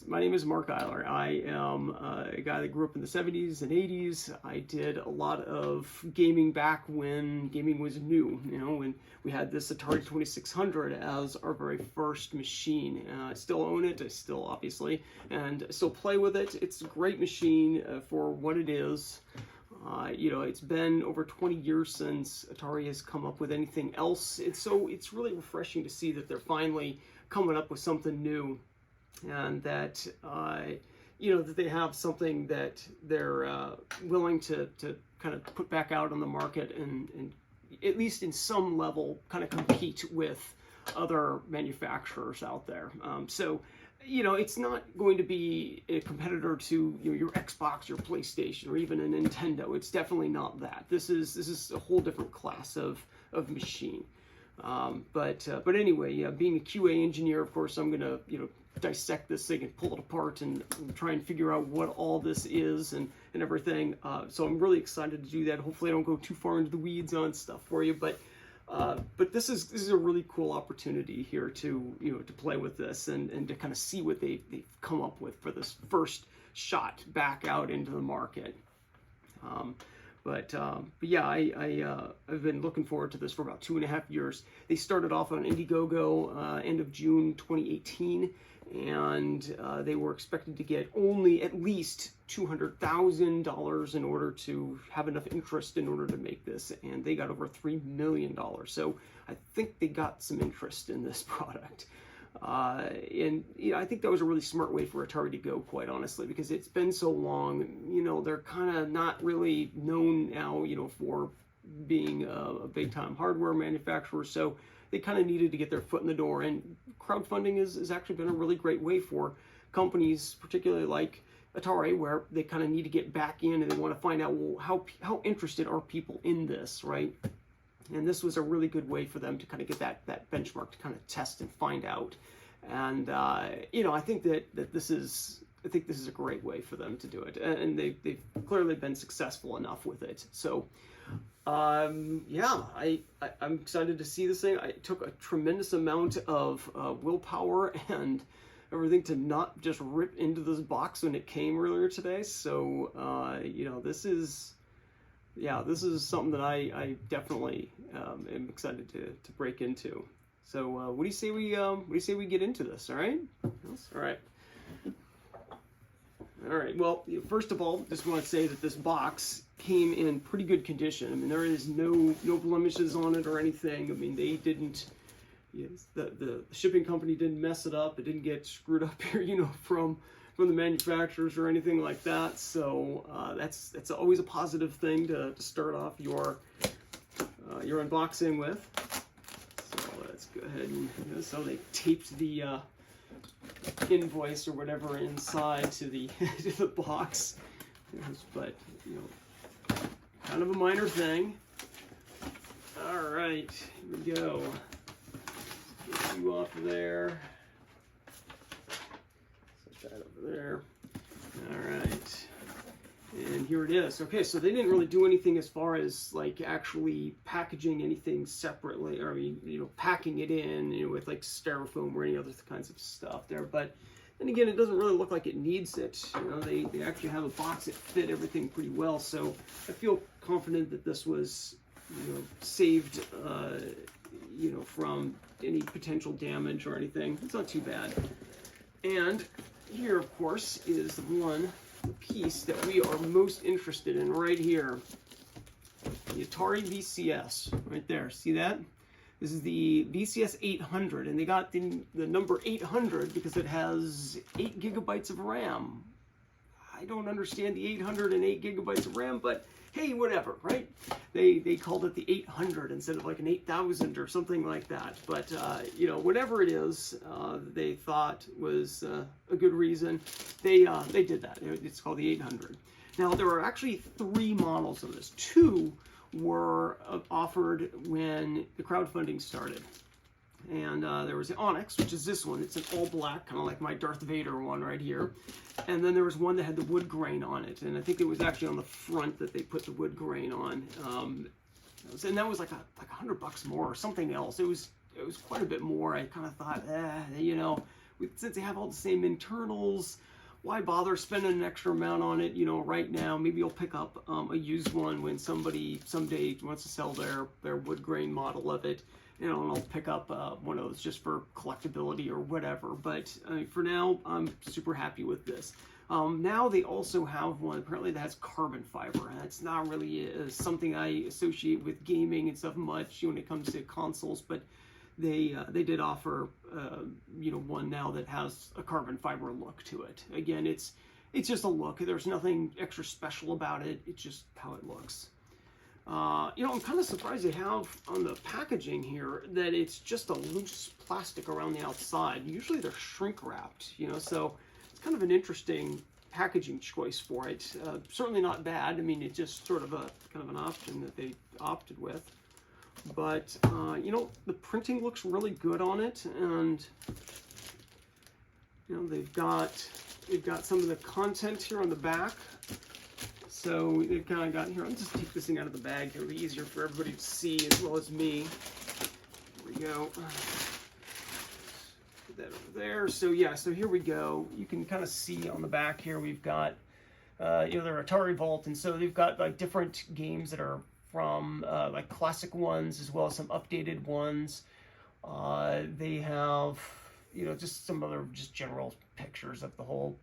my name is Mark Eiler. I am a guy that grew up in the 70s and 80s. I did a lot of gaming back when gaming was new, you know, when we had this Atari 2600 as our very first machine. I still own it, I still obviously, and I still play with it. It's a great machine for what it is. You know, it's been over 20 years since Atari has come up with anything else. So it's really refreshing to see that they're finally coming up with something new, and that you know, that they have something that they're willing to kind of put back out on the market and at least in some level kind of compete with other manufacturers out there. So you know, it's not going to be a competitor to, you know, your Xbox or PlayStation or even a Nintendo. It's definitely not that. This is a whole different class of machine. But anyway, yeah, being a QA engineer, of course, I'm gonna, you know, dissect this thing and pull it apart and try and figure out what all this is and everything. So I'm really excited to do that. Hopefully, I don't go too far into the weeds on stuff for you, but this is a really cool opportunity here to, you know, to play with this and to kind of see what they've come up with for this first shot back out into the market. But yeah, I've been looking forward to this for about 2.5 years. They started off on Indiegogo end of June 2018, and they were expected to get only at least $200,000 in order to have enough interest in order to make this, and they got over $3 million. So I think they got some interest in this product. And you know, I think that was a really smart way for Atari to go, quite honestly, because it's been so long. You know, they're kind of not really known now, you know, for being a big-time hardware manufacturer. So they kind of needed to get their foot in the door, and crowdfunding has actually been a really great way for companies, particularly like Atari, where they kind of need to get back in and they want to find out, well, how interested are people in this, right? And this was a really good way for them to kind of get that benchmark to kind of test and find out. And you know, I think that this is a great way for them to do it, and they've clearly been successful enough with it. So yeah, I'm excited to see this thing. I took a tremendous amount of willpower and everything to not just rip into this box when it came earlier today. So you know, this is something that I definitely am excited to break into. So what do you say we get into this? All right. Yes? All right. All right. Well, first of all, just want to say that this box came in pretty good condition. I mean, there is no blemishes on it or anything. I mean, they didn't. Yes, the shipping company didn't mess it up. It didn't get screwed up here, you know, from the manufacturers or anything like that. So that's always a positive thing to start off your unboxing with. So let's go ahead and, you know, so they taped the invoice or whatever inside to the to the box. But you know, kind of a minor thing. All right, here we go. Get you off of there. Set that over there. All right. And here it is. Okay, so they didn't really do anything as far as like actually packaging anything separately, or I mean, you know, packing it in, you know, with like styrofoam or any other kinds of stuff there. But then again, it doesn't really look like it needs it. You know, they actually have a box that fit everything pretty well. So I feel confident that this was, you know, saved, you know, from any potential damage or anything. It's not too bad. And here, of course, is the piece that we are most interested in right here. The Atari VCS, right there. See that? This is the VCS 800, and they got the number 800 because it has 8 gigabytes of RAM. I don't understand the 808 gigabytes of RAM, but hey, whatever, right? They called it the 800 instead of like an 8000 or something like that. But you know, whatever it is, they thought was a good reason. They did that. It's called the 800. Now there are actually 3 models of this. 2 were offered when the crowdfunding started. And there was the Onyx, which is this one. It's an all black, kind of like my Darth Vader one right here. And then there was one that had the wood grain on it. And I think it was actually on the front that they put the wood grain on. And that was like $100 more or something else. It was quite a bit more. I kind of thought, you know, since they have all the same internals, why bother spending an extra amount on it, you know, right now? Maybe you'll pick up a used one when somebody someday wants to sell their wood grain model of it, you know, and I'll pick up one of those just for collectability or whatever. But for now, I'm super happy with this. Now they also have one apparently that has carbon fiber, and that's not really something I associate with gaming and stuff much when it comes to consoles, but they did offer you know, one now that has a carbon fiber look to it. Again, it's just a look. There's nothing extra special about it. It's just how it looks. You know, I'm kind of surprised they have on the packaging here that it's just a loose plastic around the outside. Usually they're shrink wrapped, you know, so it's kind of an interesting packaging choice for it. Certainly not bad. I mean, it's just sort of a kind of an option that they opted with. But you know, the printing looks really good on it, and you know, they've got some of the content here on the back. So they've kind of got here. I'll just take this thing out of the bag. It'll be easier for everybody to see as well as me. There we go. Put that over there. So yeah, so here we go. You can kind of see on the back here we've got you know, their Atari Vault, and so they've got like different games that are from like classic ones as well as some updated ones. They have, you know, just some other just general pictures of the whole,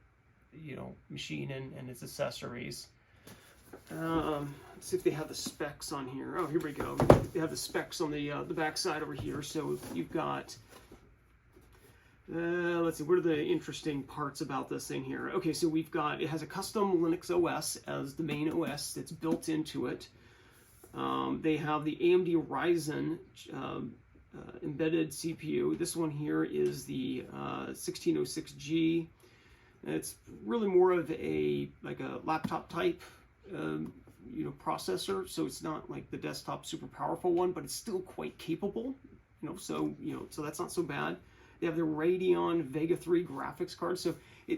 you know, machine and its accessories. Let's see if they have the specs on here. Oh, here we go. They have the specs on the back side over here. So you've got, let's see, what are the interesting parts about this thing here? Okay, so we've got, it has a custom Linux OS as the main OS that's built into it. They have the AMD Ryzen embedded CPU. This one here is the 1606G. It's really more of a like a laptop type you know, processor, so it's not like the desktop super powerful one, but it's still quite capable, you know, so that's not so bad. They have the Radeon Vega 3 graphics card, so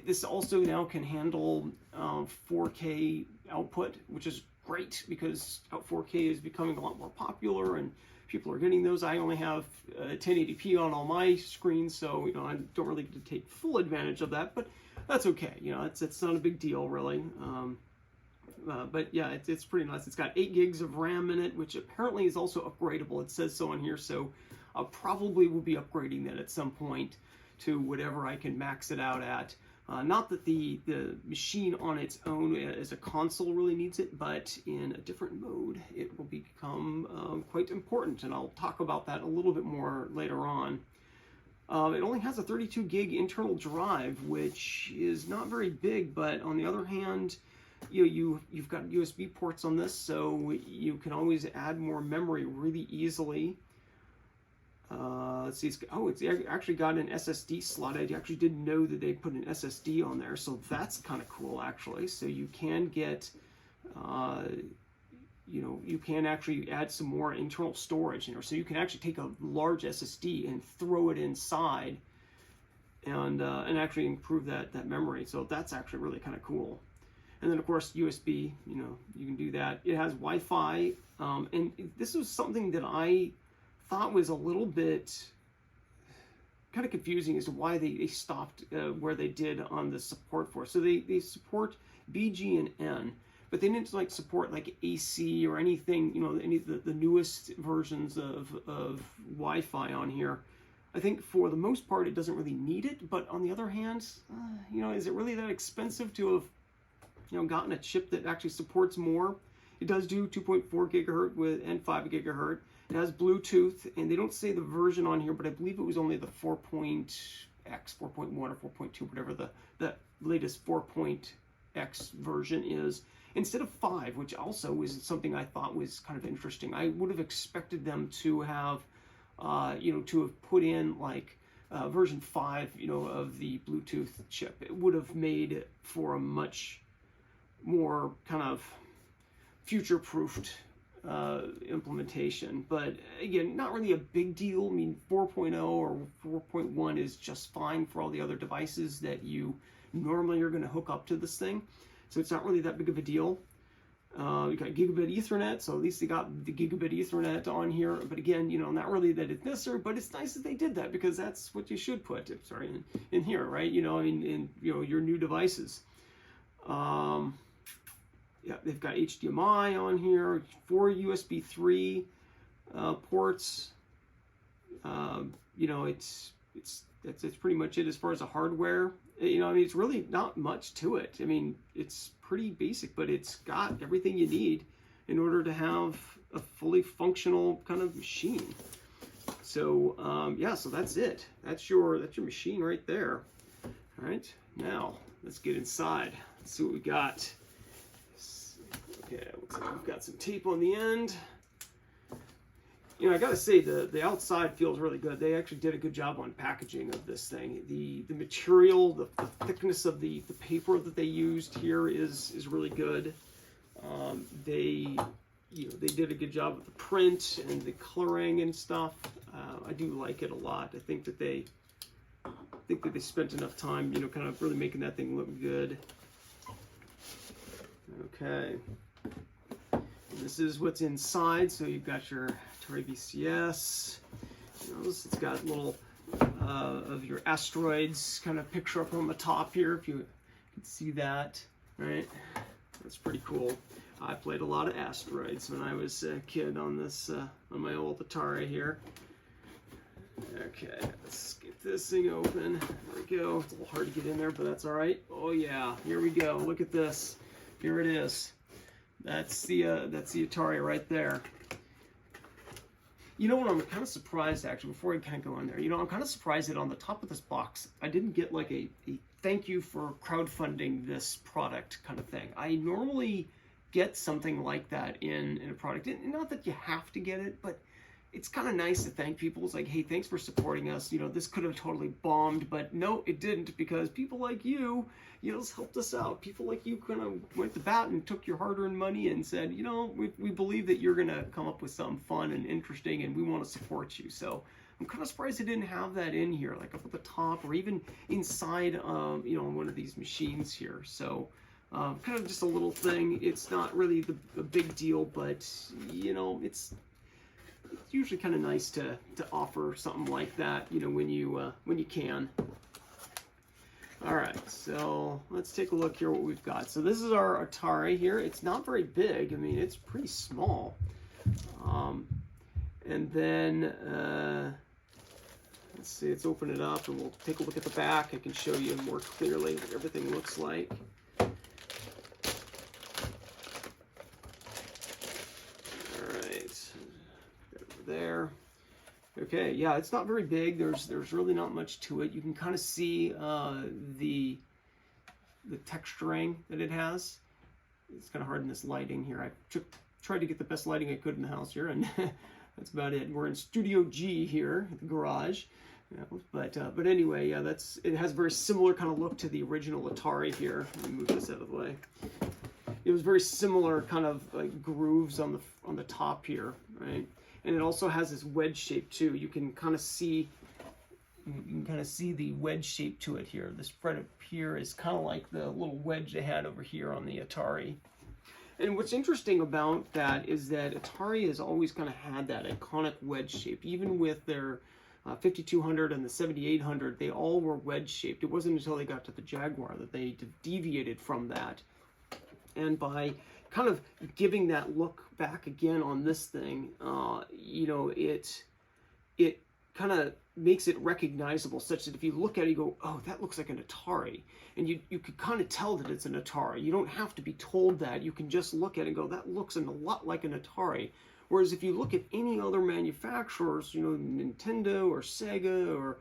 this also now can handle 4K output, which is great because 4K is becoming a lot more popular and people are getting those. I only have 1080p on all my screens, so you know, I don't really get to take full advantage of that, but that's okay. You know, it's not a big deal really. But yeah, it's pretty nice. It's got 8 gigs of RAM in it, which apparently is also upgradable. It says so on here, so I probably will be upgrading that at some point to whatever I can max it out at. Not that the machine on its own as a console really needs it, but in a different mode, it will become quite important, and I'll talk about that a little bit more later on. It only has a 32 gig internal drive, which is not very big, but on the other hand, you've got USB ports on this, so you can always add more memory really easily. Let's see, it's actually got an SSD slot. I actually didn't know that they put an SSD on there, so that's kind of cool actually. So you can get, you know, you can actually add some more internal storage in there. So you can actually take a large SSD and throw it inside, and actually improve that memory. So that's actually really kind of cool. And then of course USB, you know, you can do that. It has Wi-Fi, and this was something that I thought was a little bit kind of confusing as to why they stopped where they did on the support for. So they support BG and N, but they didn't like support like AC or anything, you know, any of the newest versions of Wi-Fi on here. I think for the most part it doesn't really need it, but on the other hand, you know, is it really that expensive to have, you know, gotten a chip that actually supports more? It does do 2.4 gigahertz and 5 gigahertz. It has Bluetooth, and they don't say the version on here, but I believe it was only the 4.x, 4.1 or 4.2, whatever the latest 4.x version is, instead of 5, which also was something I thought was kind of interesting. I would have expected them to have, you know, to have put in like version 5, you know, of the Bluetooth chip. It would have made for a much more kind of future-proofed implementation, but again, not really a big deal. I mean, 4.0 or 4.1 is just fine for all the other devices that you normally are going to hook up to this thing, so it's not really that big of a deal. You got gigabit Ethernet, so at least they got the gigabit Ethernet on here. But again, you know, not really that it's necessary, but it's nice that they did that, because that's what you should put, in here, right? You know, in you know, your new devices. Yeah, they've got HDMI on here, 4 USB 3 ports. You know, that's pretty much it as far as the hardware. You know, I mean, it's really not much to it. I mean, it's pretty basic, but it's got everything you need in order to have a fully functional kind of machine. So yeah, so that's it. That's your machine right there. All right, now let's get inside. Let's see what we got. Okay, looks like we've got some tape on the end. You know, I gotta say, the outside feels really good. They actually did a good job on packaging of this thing. The material, the thickness of the paper that they used here is really good. They did a good job with the print and the coloring and stuff. I do like it a lot. I think that they spent enough time, you know, kind of really making that thing look good. Okay. This is what's inside. So you've got your Atari VCS. You know, it's got little of your asteroids kind of picture up on the top here, if you can see that, right? That's pretty cool. I played a lot of asteroids when I was a kid on this on my old Atari here. Okay, let's get this thing open. There we go. It's a little hard to get in there, but that's all right. Oh yeah, here we go. Look at this. Here it is. That's the Atari right there. You know what, I'm kind of surprised, actually, before I kind of go in there, you know, I'm kind of surprised that on the top of this box, I didn't get like a thank you for crowdfunding this product kind of thing. I normally get something like that in a product. Not that you have to get it, but it's kind of nice to thank people. It's like, hey, thanks for supporting us. You know, this could have totally bombed, but no, it didn't, because people like you know, helped us out. People like you kind of went to bat and took your hard-earned money and said, you know, we believe that you're going to come up with something fun and interesting, and we want to support you. So I'm kind of surprised they didn't have that in here, like up at the top or even inside, you know, one of these machines here. So kind of just a little thing. It's not really a big deal, but, you know, it's usually kind of nice to offer something like that, you know, when you can. All right, so let's take a look here what we've got. So this is our Atari here. It's not very big. I mean, it's pretty small. And then let's see, let's open it up and we'll take a look at the back. I can show you more clearly what everything looks like. There. Okay, yeah, it's not very big. There's really not much to it. You can kind of see the texturing that it has. It's kind of hard in this lighting here. I tried to get the best lighting I could in the house here, and that's about it. We're in Studio G here at the garage. But anyway, yeah, it has a very similar kind of look to the original Atari here. Let me move this out of the way. It was very similar kind of like grooves on the top here, right? And it also has this wedge shape too. You can kind of see the wedge shape to it here. This right up here is kind of like the little wedge they had over here on the Atari. And what's interesting about that is that Atari has always kind of had that iconic wedge shape. Even with their 5200 and the 7800, they all were wedge shaped. It wasn't until they got to the Jaguar that they deviated from that. And by kind of giving that look back again on this thing, you know, it kind of makes it recognizable, such that if you look at it, you go, oh, that looks like an Atari. And you could kind of tell that it's an Atari. You don't have to be told that. You can just look at it and go, that looks a lot like an Atari. Whereas if you look at any other manufacturers, you know, Nintendo or Sega or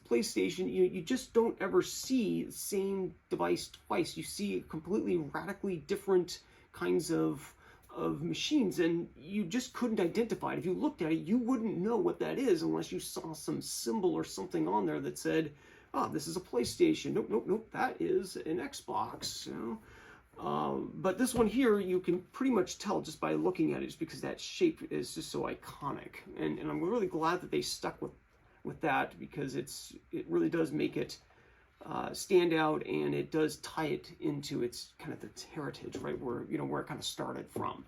PlayStation, you just don't ever see the same device twice. You see completely radically different kinds of machines, and you just couldn't identify it. If you looked at it, you wouldn't know what that is unless you saw some symbol or something on there that said, oh, this is a PlayStation. Nope, that is an Xbox. You know? But this one here, you can pretty much tell just by looking at it, just because that shape is just so iconic. And I'm really glad that they stuck with that, because it really does make it stand out, and it does tie it into its kind of its heritage, right, where, you know, where it kind of started from.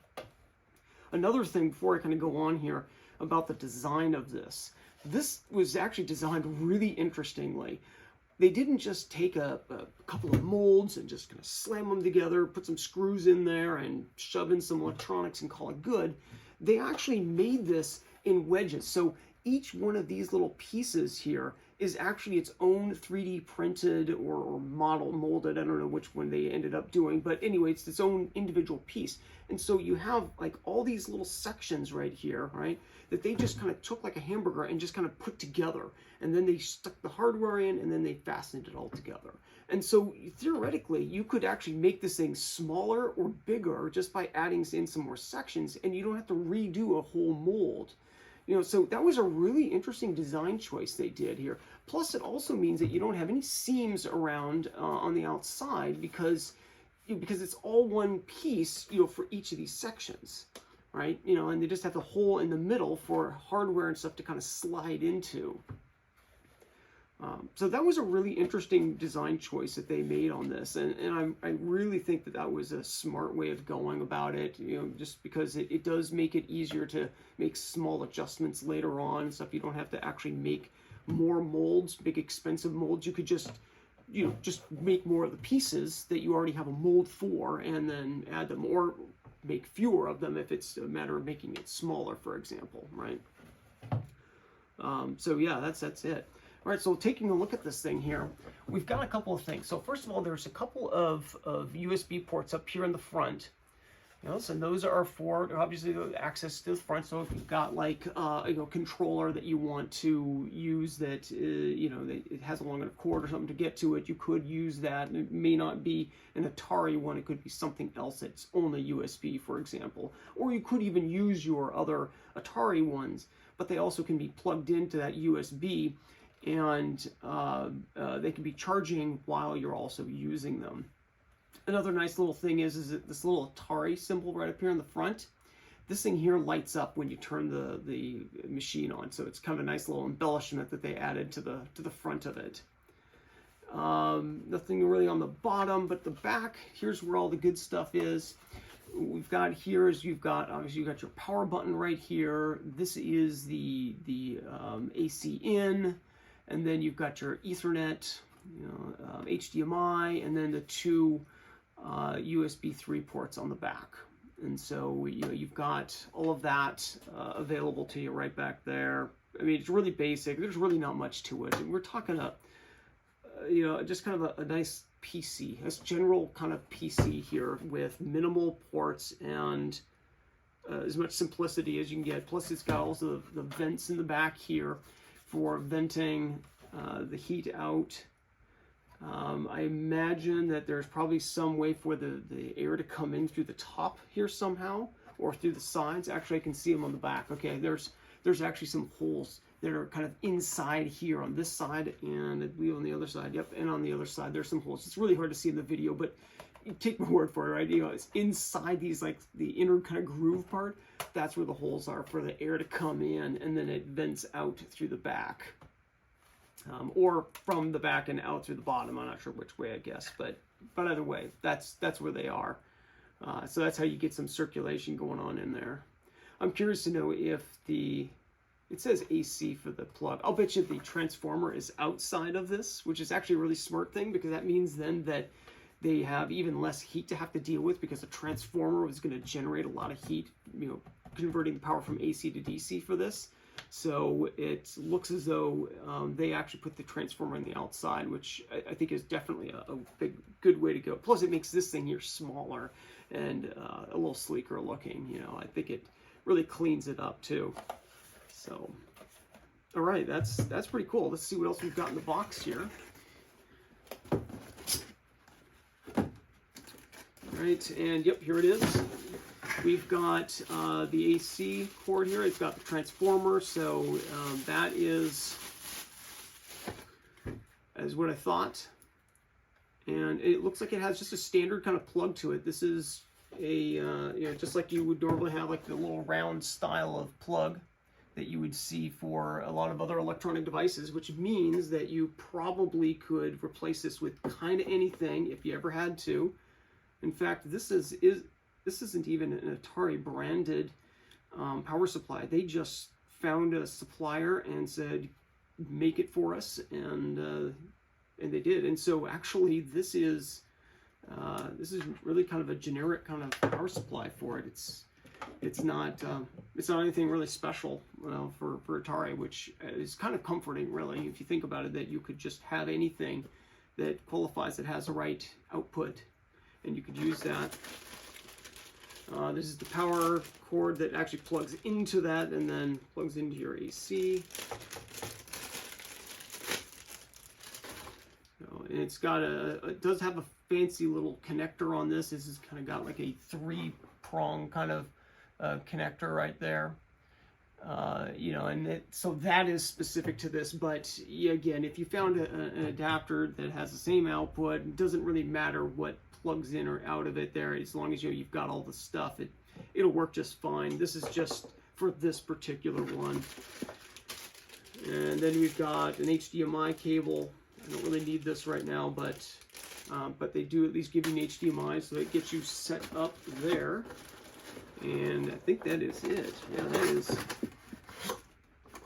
Another thing before I kind of go on here about the design of this was actually designed really interestingly. They didn't just take a couple of molds and just kind of slam them together, put some screws in there and shove in some electronics and call it good. They actually made this in wedges. So each one of these little pieces here is actually its own 3D printed or model molded. I don't know which one they ended up doing, but anyway, it's its own individual piece. And so you have like all these little sections right here, right, that they just kind of took like a hamburger and just kind of put together. And then they stuck the hardware in, and then they fastened it all together. And so theoretically, you could actually make this thing smaller or bigger just by adding in some more sections, and you don't have to redo a whole mold. You know, so that was a really interesting design choice they did here. Plus, it also means that you don't have any seams around on the outside because it's all one piece, you know, for each of these sections, right? You know, and they just have the hole in the middle for hardware and stuff to kind of slide into. So that was a really interesting design choice that they made on this, and I really think that that was a smart way of going about it, you know, just because it does make it easier to make small adjustments later on and stuff. You don't have to actually make more molds, big expensive molds. You could just, you know, just make more of the pieces that you already have a mold for and then add them, or make fewer of them if it's a matter of making it smaller, for example, right? So yeah, that's it. All right, so taking a look at this thing here, we've got a couple of things. So first of all, there's a couple of USB ports up here in the front. You know, so those are for obviously the access to the front. So if you've got like you know, controller that you want to use that you know, that it has a long enough cord or something to get to it, you could use that. And it may not be an Atari one; it could be something else that's only USB, for example. Or you could even use your other Atari ones, but they also can be plugged into that USB. And they can be charging while you're also using them. Another nice little thing is that this little Atari symbol right up here in the front, this thing here lights up when you turn the machine on. So it's kind of a nice little embellishment that they added to the front of it. Nothing really on the bottom, but the back, here's where all the good stuff is. We've got here is obviously you've got your power button right here. This is the AC in. And then you've got your Ethernet, you know, HDMI, and then the two USB 3 ports on the back. And so, you know, you've got all of that available to you right back there. I mean, it's really basic. There's really not much to it. And we're talking you know, just kind of a nice PC, a general kind of PC here with minimal ports and as much simplicity as you can get. Plus, it's got also the vents in the back here for venting the heat out. I imagine that there's probably some way for the air to come in through the top here somehow, or through the sides. Actually, I can see them on the back. Okay, there's actually some holes that are kind of inside here on this side, and I believe on the other side. Yep, and on the other side there's some holes. It's really hard to see in the video, but you take my word for it, right? You know, it's inside these, like the inner kind of groove part. That's where the holes are for the air to come in, and then it vents out through the back, or from the back and out through the bottom. I'm not sure which way, I guess, but either way, that's where they are. So that's how you get some circulation going on in there. I'm curious to know if it says AC for the plug. I'll bet you the transformer is outside of this, which is actually a really smart thing, because that means then that they have even less heat to have to deal with, because the transformer is going to generate a lot of heat, you know, converting the power from AC to DC for this. So it looks as though they actually put the transformer on the outside, which I think is definitely a good way to go. Plus, it makes this thing here smaller and a little sleeker looking. You know, I think it really cleans it up too. So, all right, that's pretty cool. Let's see what else we've got in the box here. Right, and yep, here it is. We've got the AC cord here. It's got the transformer, so that is what I thought. And it looks like it has just a standard kind of plug to it. This is a you know, just like you would normally have, like the little round style of plug that you would see for a lot of other electronic devices, which means that you probably could replace this with kind of anything if you ever had to. In fact, this isn't even an Atari branded power supply. They just found a supplier and said, make it for us, and they did. And so actually this is really kind of a generic kind of power supply for it. It's not anything really special for Atari, which is kind of comforting, really, if you think about it, that you could just have anything that qualifies, that has the right output, and you could use that. This is the power cord that actually plugs into that and then plugs into your AC. And it's got it does have a fancy little connector on this. This has kind of got like a 3-prong kind of connector right there. You know, and so that is specific to this. But yeah, again, if you found an adapter that has the same output, it doesn't really matter what plugs in or out of it there, as long as you've got all the stuff, it'll work just fine. This is just for this particular one. And then we've got an HDMI cable. I don't really need this right now, but they do at least give you an HDMI, so it gets you set up there. And I think that is it. Yeah,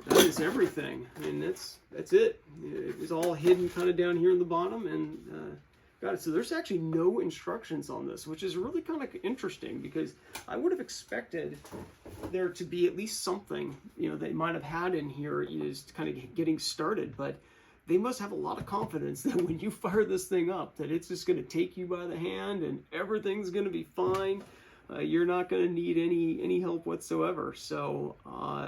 that is everything. I mean, that's it. It was all hidden kind of down here in the bottom, and got it. So there's actually no instructions on this, which is really kind of interesting, because I would have expected there to be at least something, you know, they might have had in here, is kind of getting started. But they must have a lot of confidence that when you fire this thing up, that it's just going to take you by the hand and everything's going to be fine. You're not going to need any help whatsoever. So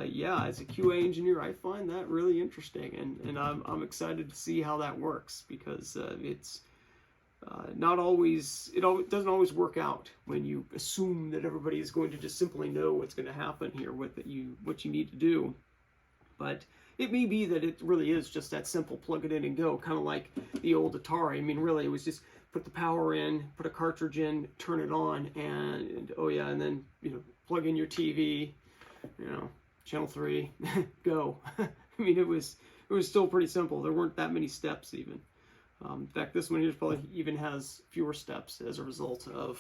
yeah, as a QA engineer, I find that really interesting, and I'm excited to see how that works, because it's not always, it doesn't always work out when you assume that everybody is going to just simply know what's going to happen here, what you need to do. But it may be that it really is just that simple, plug it in and go, kind of like the old Atari. I mean, really, it was just put the power in, put a cartridge in, turn it on, and oh yeah, and then, you know, plug in your TV, you know, channel 3, go. I mean, it was still pretty simple. There weren't that many steps even. In fact, this one here probably even has fewer steps as a result of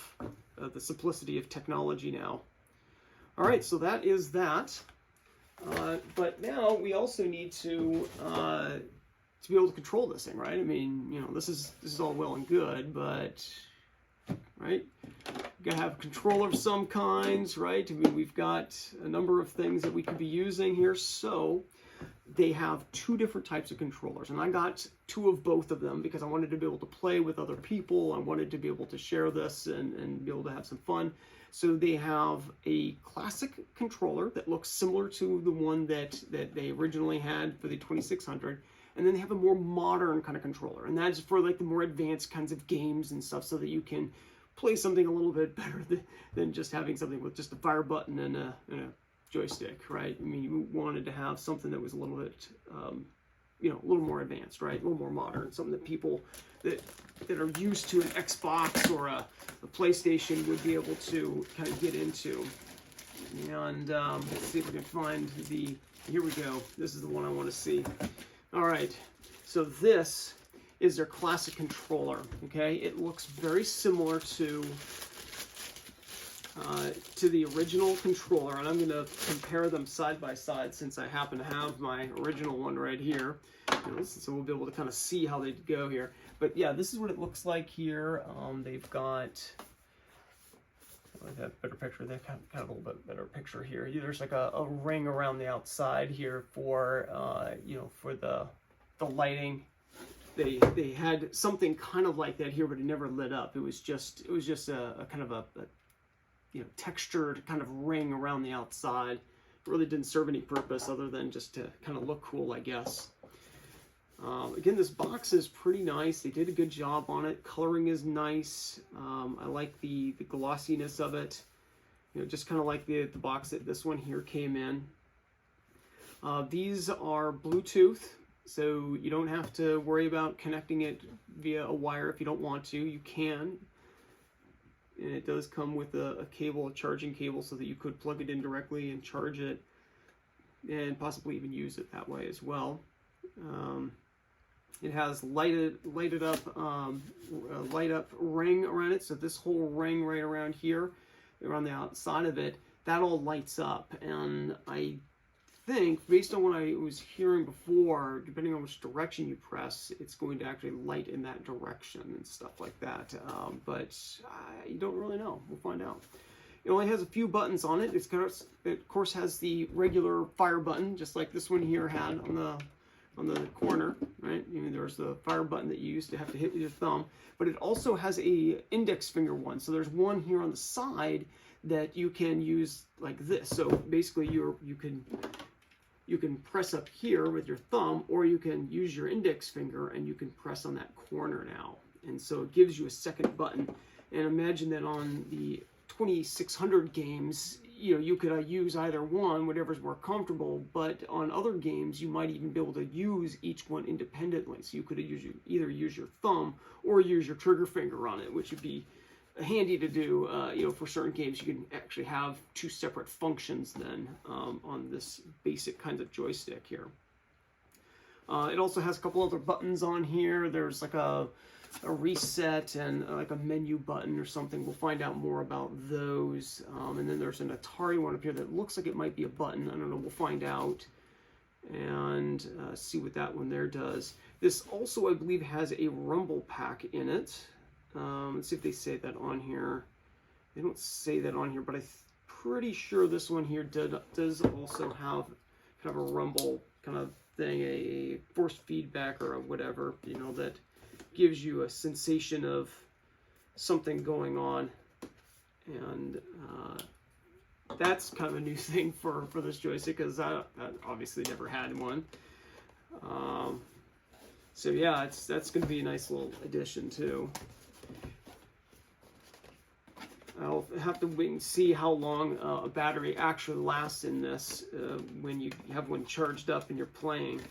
the simplicity of technology now. All right, so that is that. But now we also need to be able to control this thing, right? I mean, you know, this is all well and good, but right, you gotta have a controller of some kinds, right? I mean, we've got a number of things that we could be using here. So they have 2 different types of controllers, and I got 2 of both of them because I wanted to be able to play with other people. I wanted to be able to share this and be able to have some fun. So they have a classic controller that looks similar to the one that they originally had for the 2600, and then they have a more modern kind of controller, and that's for like the more advanced kinds of games and stuff, so that you can play something a little bit better than just having something with just a fire button and a joystick, right? I mean, you wanted to have something that was a little bit, you know, a little more advanced, right? A little more modern, something that people that are used to an Xbox or a PlayStation would be able to kind of get into. And let's see if we can find here we go. This is the one I want to see. All right, so this is their classic controller, okay? It looks very similar to the original controller, and I'm going to compare them side by side since I happen to have my original one right here. You know, so we'll be able to kind of see how they go here. But yeah, this is what it looks like here. They've got, I have a better picture. They've kind of a little bit better picture here. There's like a ring around the outside here for you know, for the lighting. They had something kind of like that here, but it never lit up. It was just a kind of a you know, textured kind of ring around the outside. It really didn't serve any purpose other than just to kind of look cool, I guess. Again, this box is pretty nice. They did a good job on it. Coloring is nice. I like the glossiness of it. You know, just kind of like the box that this one here came in. These are Bluetooth, so you don't have to worry about connecting it via a wire if you don't want to. You can. And it does come with a cable, a charging cable, so that you could plug it in directly and charge it. and possibly even use it that way as well. It has light up ring around it, so this whole ring right around here, around the outside of it, that all lights up. And I think, based on what I was hearing before, depending on which direction you press, it's going to actually light in that direction and stuff like that. But you don't really know. We'll find out. It only has a few buttons on it. It of course has the regular fire button, just like this one here had on the corner, right? You know, there's the fire button that you used to have to hit with your thumb, but it also has a index finger one. So there's one here on the side that you can use like this. So basically you can press up here with your thumb, or you can use your index finger and you can press on that corner now. And so it gives you a second button. And imagine that on the 2600 games, you know, you could use either one, whatever's more comfortable, but on other games you might even be able to use each one independently. So you could either use your thumb or use your trigger finger on it, which would be handy to do, you know, for certain games. You can actually have two separate functions then on this basic kind of joystick here. It also has a couple other buttons on here. There's like a reset and like a menu button or something. We'll find out more about those. And then there's an Atari one up here that looks like it might be a button. I don't know. We'll find out and see what that one there does. This also, I believe, has a rumble pack in it. Let's see if they say that on here. They don't say that on here, but I'm pretty sure this one here does also have kind of a rumble kind of thing, a force feedback or a whatever, you know, that gives you a sensation of something going on. And that's kind of a new thing for this joystick, because I obviously never had one. So yeah, that's going to be a nice little addition too. I'll have to wait and see how long a battery actually lasts in this when you have one charged up and you're playing.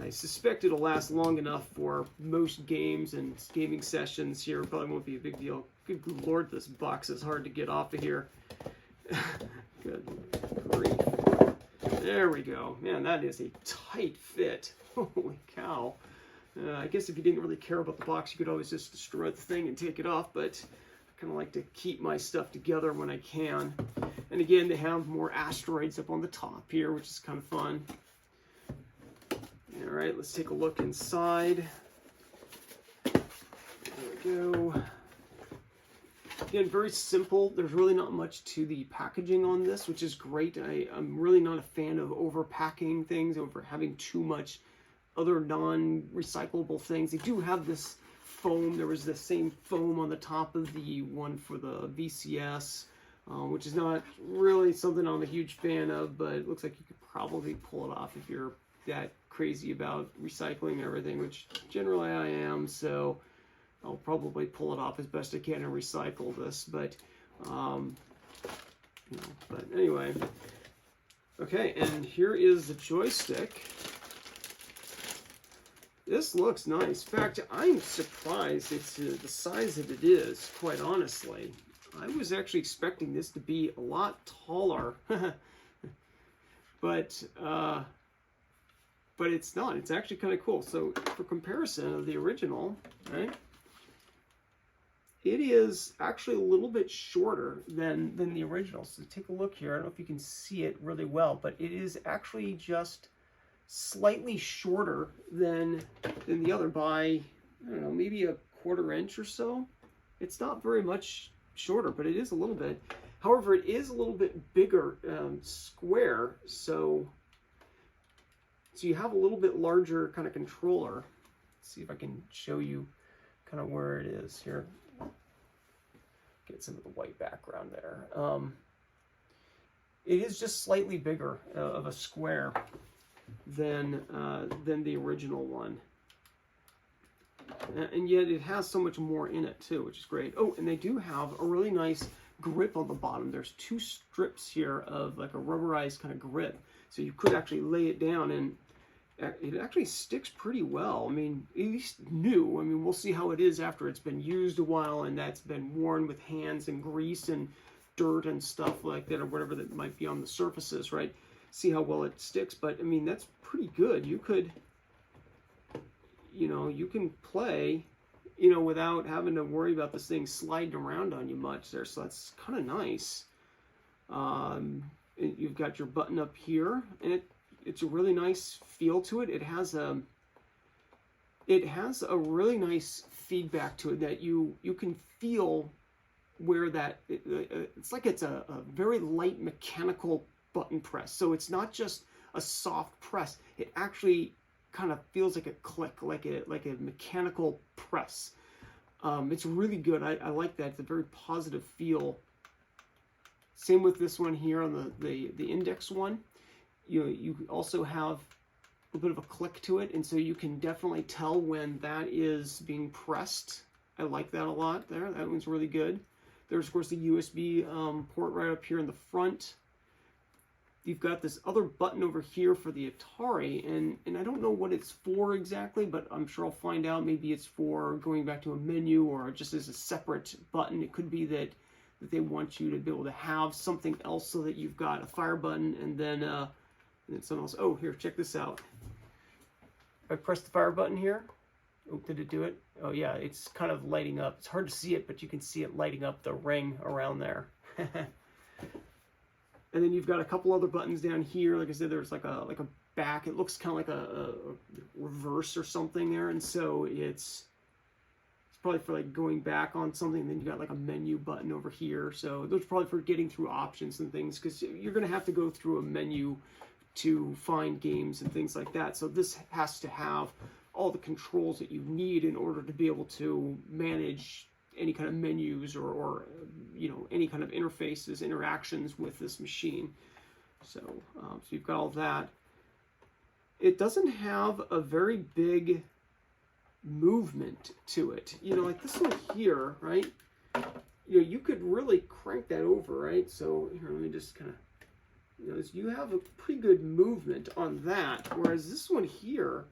I suspect it'll last long enough for most games and gaming sessions here. Probably won't be a big deal. Good Lord, this box is hard to get off of here. Good grief. There we go. Man, that is a tight fit. Holy cow. I guess if you didn't really care about the box, you could always just destroy the thing and take it off, but I kind of like to keep my stuff together when I can. And again, they have more asteroids up on the top here, which is kind of fun. All right, let's take a look inside. There we go. Again, very simple. There's really not much to the packaging on this, which is great. I'm really not a fan of overpacking things, over having too much other non-recyclable things. They do have this foam. There was the same foam on the top of the one for the VCS, which is not really something I'm a huge fan of, but it looks like you could probably pull it off if you're that crazy about recycling and everything, which generally I am, so I'll probably pull it off as best I can and recycle this, but you know, but anyway. Okay, and here is the joystick. This looks nice. In fact, I'm surprised it's the size that it is, quite honestly. I was actually expecting this to be a lot taller, but it's not. It's actually kind of cool. So for comparison of the original, right, it is actually a little bit shorter than the original. So take a look here. I don't know if you can see it really well, but it is actually just slightly shorter than the other by, I don't know, maybe a quarter inch or so. It's not very much shorter, but it is a little bit. However, it is a little bit bigger square, so you have a little bit larger kind of controller. Let's see if I can show you kind of where it is here. Get some of the white background there. It is just slightly bigger of a square than the original one, and yet it has so much more in it too, which is great. Oh, and they do have a really nice grip on the bottom. There's two strips here of like a rubberized kind of grip, so you could actually lay it down and it actually sticks pretty well. I mean, at least new. I mean, we'll see how it is after it's been used a while and that's been worn with hands and grease and dirt and stuff like that, or whatever that might be on the surfaces, right? see how well it sticks, but I mean, that's pretty good. You could, you can play, without having to worry about this thing sliding around on you much there. So that's kind of nice. You've got your button up here, and it's a really nice feel to it. It has a really nice feedback to it that you can feel where it's like it's a very light mechanical button press. So it's not just a soft press. It actually kind of feels like a click, like a mechanical press. It's really good. I like that. It's a very positive feel. Same with this one here on the index one. You also have a bit of a click to it, and so you can definitely tell when that is being pressed. I like that a lot there. That one's really good. There's, of course, the USB port right up here in the front. You've got this other button over here for the Atari, and I don't know what it's for exactly, but I'm sure I'll find out. Maybe it's for going back to a menu or just as a separate button. It could be that they want you to be able to have something else so that you've got a fire button and then something else. Oh, here, check this out. If I press the fire button here, oh, did it do it? Oh yeah, it's kind of lighting up. It's hard to see it, but you can see it lighting up the ring around there. And then you've got a couple other buttons down here. Like I said, there's like a back. It looks kind of like a reverse or something there, and so it's probably for like going back on something. And then you got like a menu button over here. So those are probably for getting through options and things, because you're going to have to go through a menu to find games and things like that. So this has to have all the controls that you need in order to be able to manage any kind of menus or any kind of interfaces, interactions with this machine. So you've got all that. It doesn't have a very big movement to it. Like this one here, right? You could really crank that over, right? So here, let me just kind of, you have a pretty good movement on that, whereas this one here,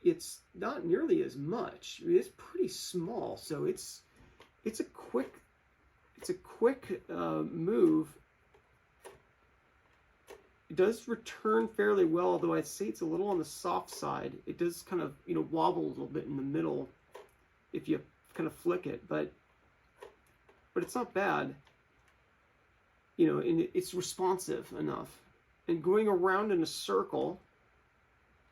it's not nearly as much. I mean, it's pretty small, so it's a quick move. It does return fairly well, although I'd say it's a little on the soft side. It does kind of wobble a little bit in the middle if you kind of flick it, but it's not bad. And it's responsive enough. And going around in a circle,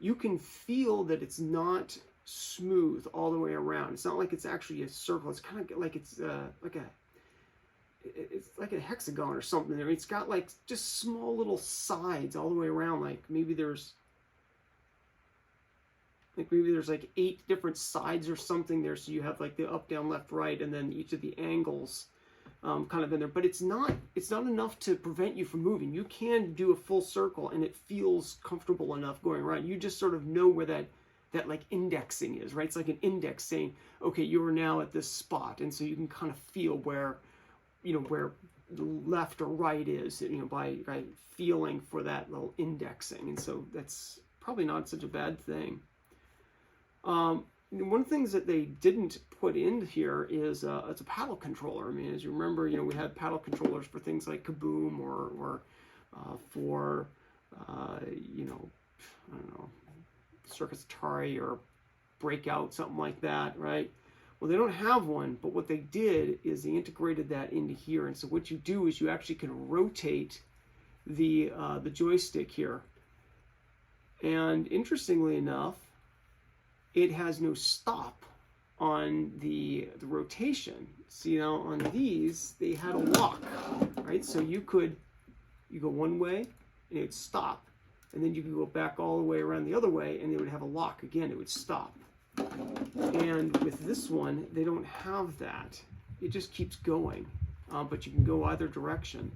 you can feel that it's not smooth all the way around. It's not like it's actually a circle. It's kind of like it's like a hexagon or something there. It's got like just small little sides all the way around. Like maybe there's like 8 different sides or something there. So you have like the up, down, left, right, and then each of the angles kind of in there. But it's not enough to prevent you from moving. You can do a full circle and it feels comfortable enough going around. You just sort of know where that like indexing is, right? It's like an index saying, okay, you are now at this spot. And so you can kind of feel where the left or right is, by feeling for that little indexing. And so that's probably not such a bad thing. One of the things that they didn't put in here is it's a paddle controller. I mean, as you remember, we had paddle controllers for things like Kaboom or for I don't know, Circus Atari or Breakout, something like that, right? Well, they don't have one, but what they did is they integrated that into here. And so what you do is you actually can rotate the joystick here. And interestingly enough, it has no stop on the rotation. See, now on these, they had a lock, right? So you go one way and it would stop. And then you could go back all the way around the other way and they would have a lock again, it would stop. And with this one, they don't have that. It just keeps going, but you can go either direction.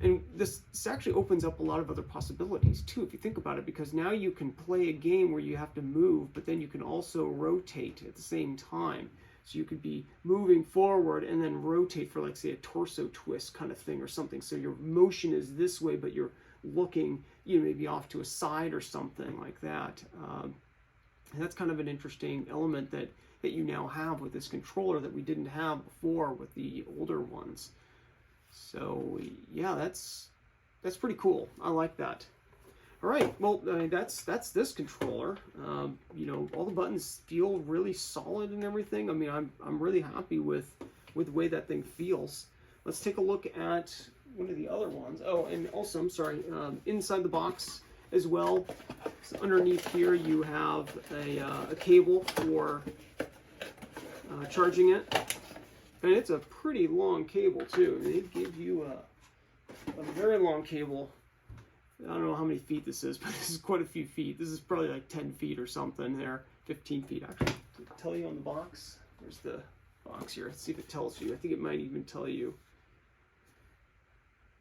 And this actually opens up a lot of other possibilities too, if you think about it, because now you can play a game where you have to move, but then you can also rotate at the same time. So you could be moving forward and then rotate for, like, say, a torso twist kind of thing or something. So your motion is this way, but you're looking, maybe off to a side or something like that. And that's kind of an interesting element that you now have with this controller that we didn't have before with the older ones. So yeah, that's That's pretty cool. I like that. All right, well, that's this controller. You know, all the buttons feel really solid and everything. I mean, I'm really happy with the way that thing feels. Let's take a look at one of the other ones. Oh, and also, I'm sorry, inside the box as well. So underneath here, you have a cable for charging it, and it's a pretty long cable too. They give you a very long cable. I don't know how many feet this is, but this is quite a few feet. This is probably like 10 feet or something there. 15 feet, actually. Does it tell you on the box? There's the box here. Let's see if it tells you. I think it might even tell you.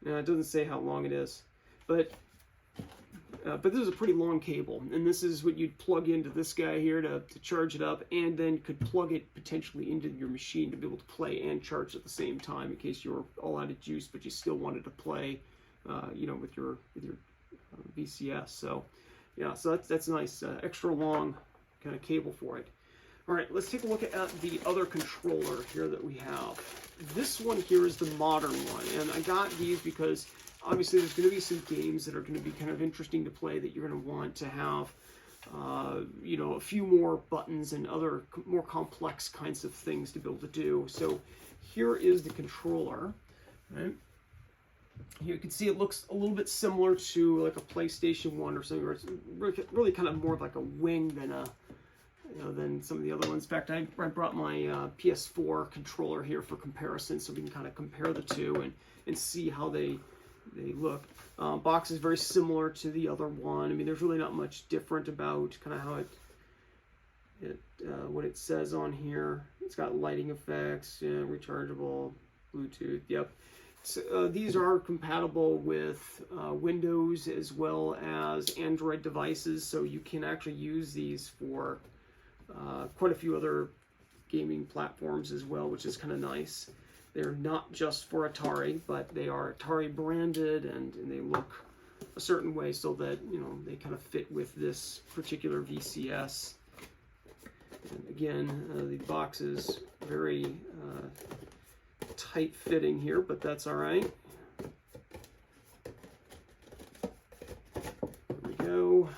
No, it doesn't say how long it is. But this is a pretty long cable. And this is what you'd plug into this guy here to charge it up. And then could plug it potentially into your machine to be able to play and charge at the same time in case you were all out of juice, but you still wanted to play. You know, with your VCS. So yeah, so that's nice, extra long kind of cable for it. All right, let's take a look at the other controller here that we have. This one here is the modern one, and I got these because obviously there's going to be some games that are going to be kind of interesting to play that you're going to want to have, you know, a few more buttons and other more complex kinds of things to be able to do. So here is the controller, right? You can see it looks a little bit similar to like a PlayStation 1 or something, where it's really kind of more like a wing than than some of the other ones. In fact, I brought my PS4 controller here for comparison, so we can kind of compare the two and see how they look. Box is very similar to the other one. I mean, there's really not much different about kind of how what it says on here. It's got lighting effects, rechargeable, Bluetooth. Yep. So, these are compatible with Windows as well as Android devices, so you can actually use these for quite a few other gaming platforms as well, which is kind of nice. They're not just for Atari, but they are Atari branded, and they look a certain way so that, you know, they kind of fit with this particular VCS. And again, the box is very tight fitting here, but that's all right. There we go.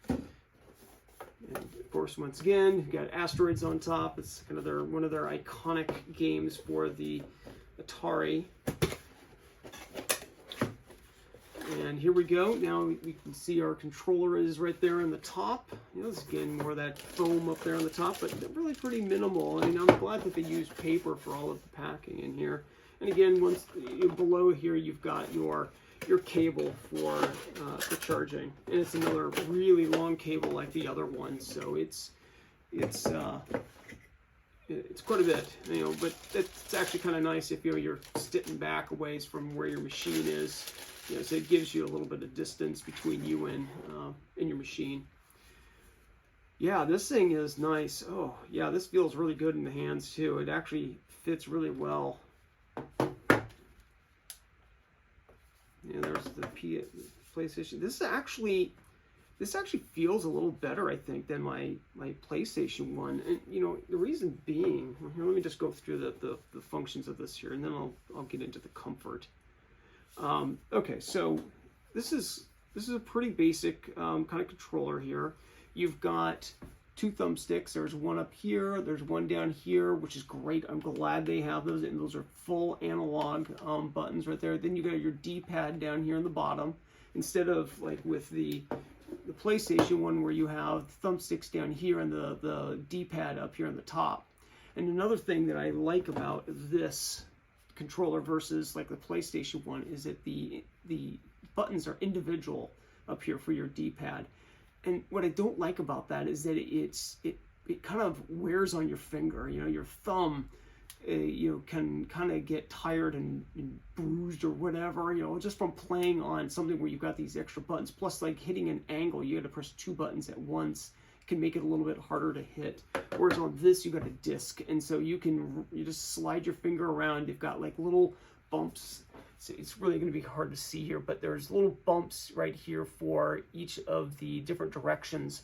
And of course, once again, you've got asteroids on top. It's kind of one of their iconic games for the Atari. And here we go. Now we can see our controller is right there on the top. You know, this is again more of that foam up there on the top, but really pretty minimal. I mean, I'm glad that they used paper for all of the packing in here. And again, once below here, you've got your cable for charging, and it's another really long cable like the other one. So it's quite a bit, you know. But it's actually kind of nice if you're sitting back a ways from where your machine is. You know, so it gives you a little bit of distance between you and your machine. Yeah, this thing is nice. Oh, yeah, this feels really good in the hands too. It actually fits really well. Yeah, there's the PlayStation. This actually feels a little better, I think, than my PlayStation 1. And you know, the reason being, here, let me just go through the functions of this here, and then I'll get into the comfort. Okay, so this is a pretty basic kind of controller here. You've got two thumbsticks. There's one up here. There's one down here, which is great. I'm glad they have those, and those are full analog buttons right there. Then you got your D-pad down here in the bottom, instead of like with the PlayStation one where you have thumbsticks down here and the D-pad up here on the top. And another thing that I like about this controller versus like the PlayStation one is that the buttons are individual up here for your D-pad. And what I don't like about that is that it kind of wears on your finger. You know, your thumb you know, can kind of get tired and bruised or whatever, you know, just from playing on something where you've got these extra buttons. Plus, like hitting an angle, you got to press two buttons at once, can make it a little bit harder to hit. Whereas on this, you got a disc, and so you just slide your finger around. You've got like little bumps. So it's really going to be hard to see here, but there's little bumps right here for each of the different directions,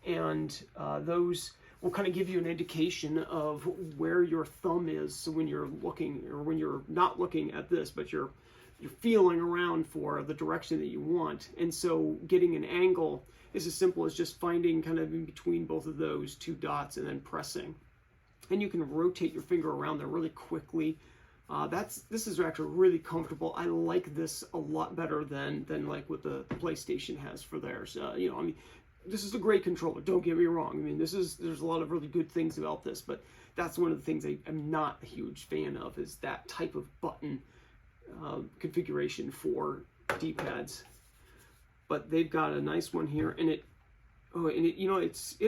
and those will kind of give you an indication of where your thumb is. So when you're looking, or when you're not looking at this, but you're you're feeling around for the direction that you want. And so getting an angle is as simple as just finding kind of in between both of those two dots and then pressing. And you can rotate your finger around there really quickly. This is actually really comfortable. I like this a lot better than like what the PlayStation has for theirs. You know, I mean, this is a great controller. Don't get me wrong. I mean, there's a lot of really good things about this, but that's one of the things I'm not a huge fan of, is that type of button configuration for D-pads. But they've got a nice one here, and it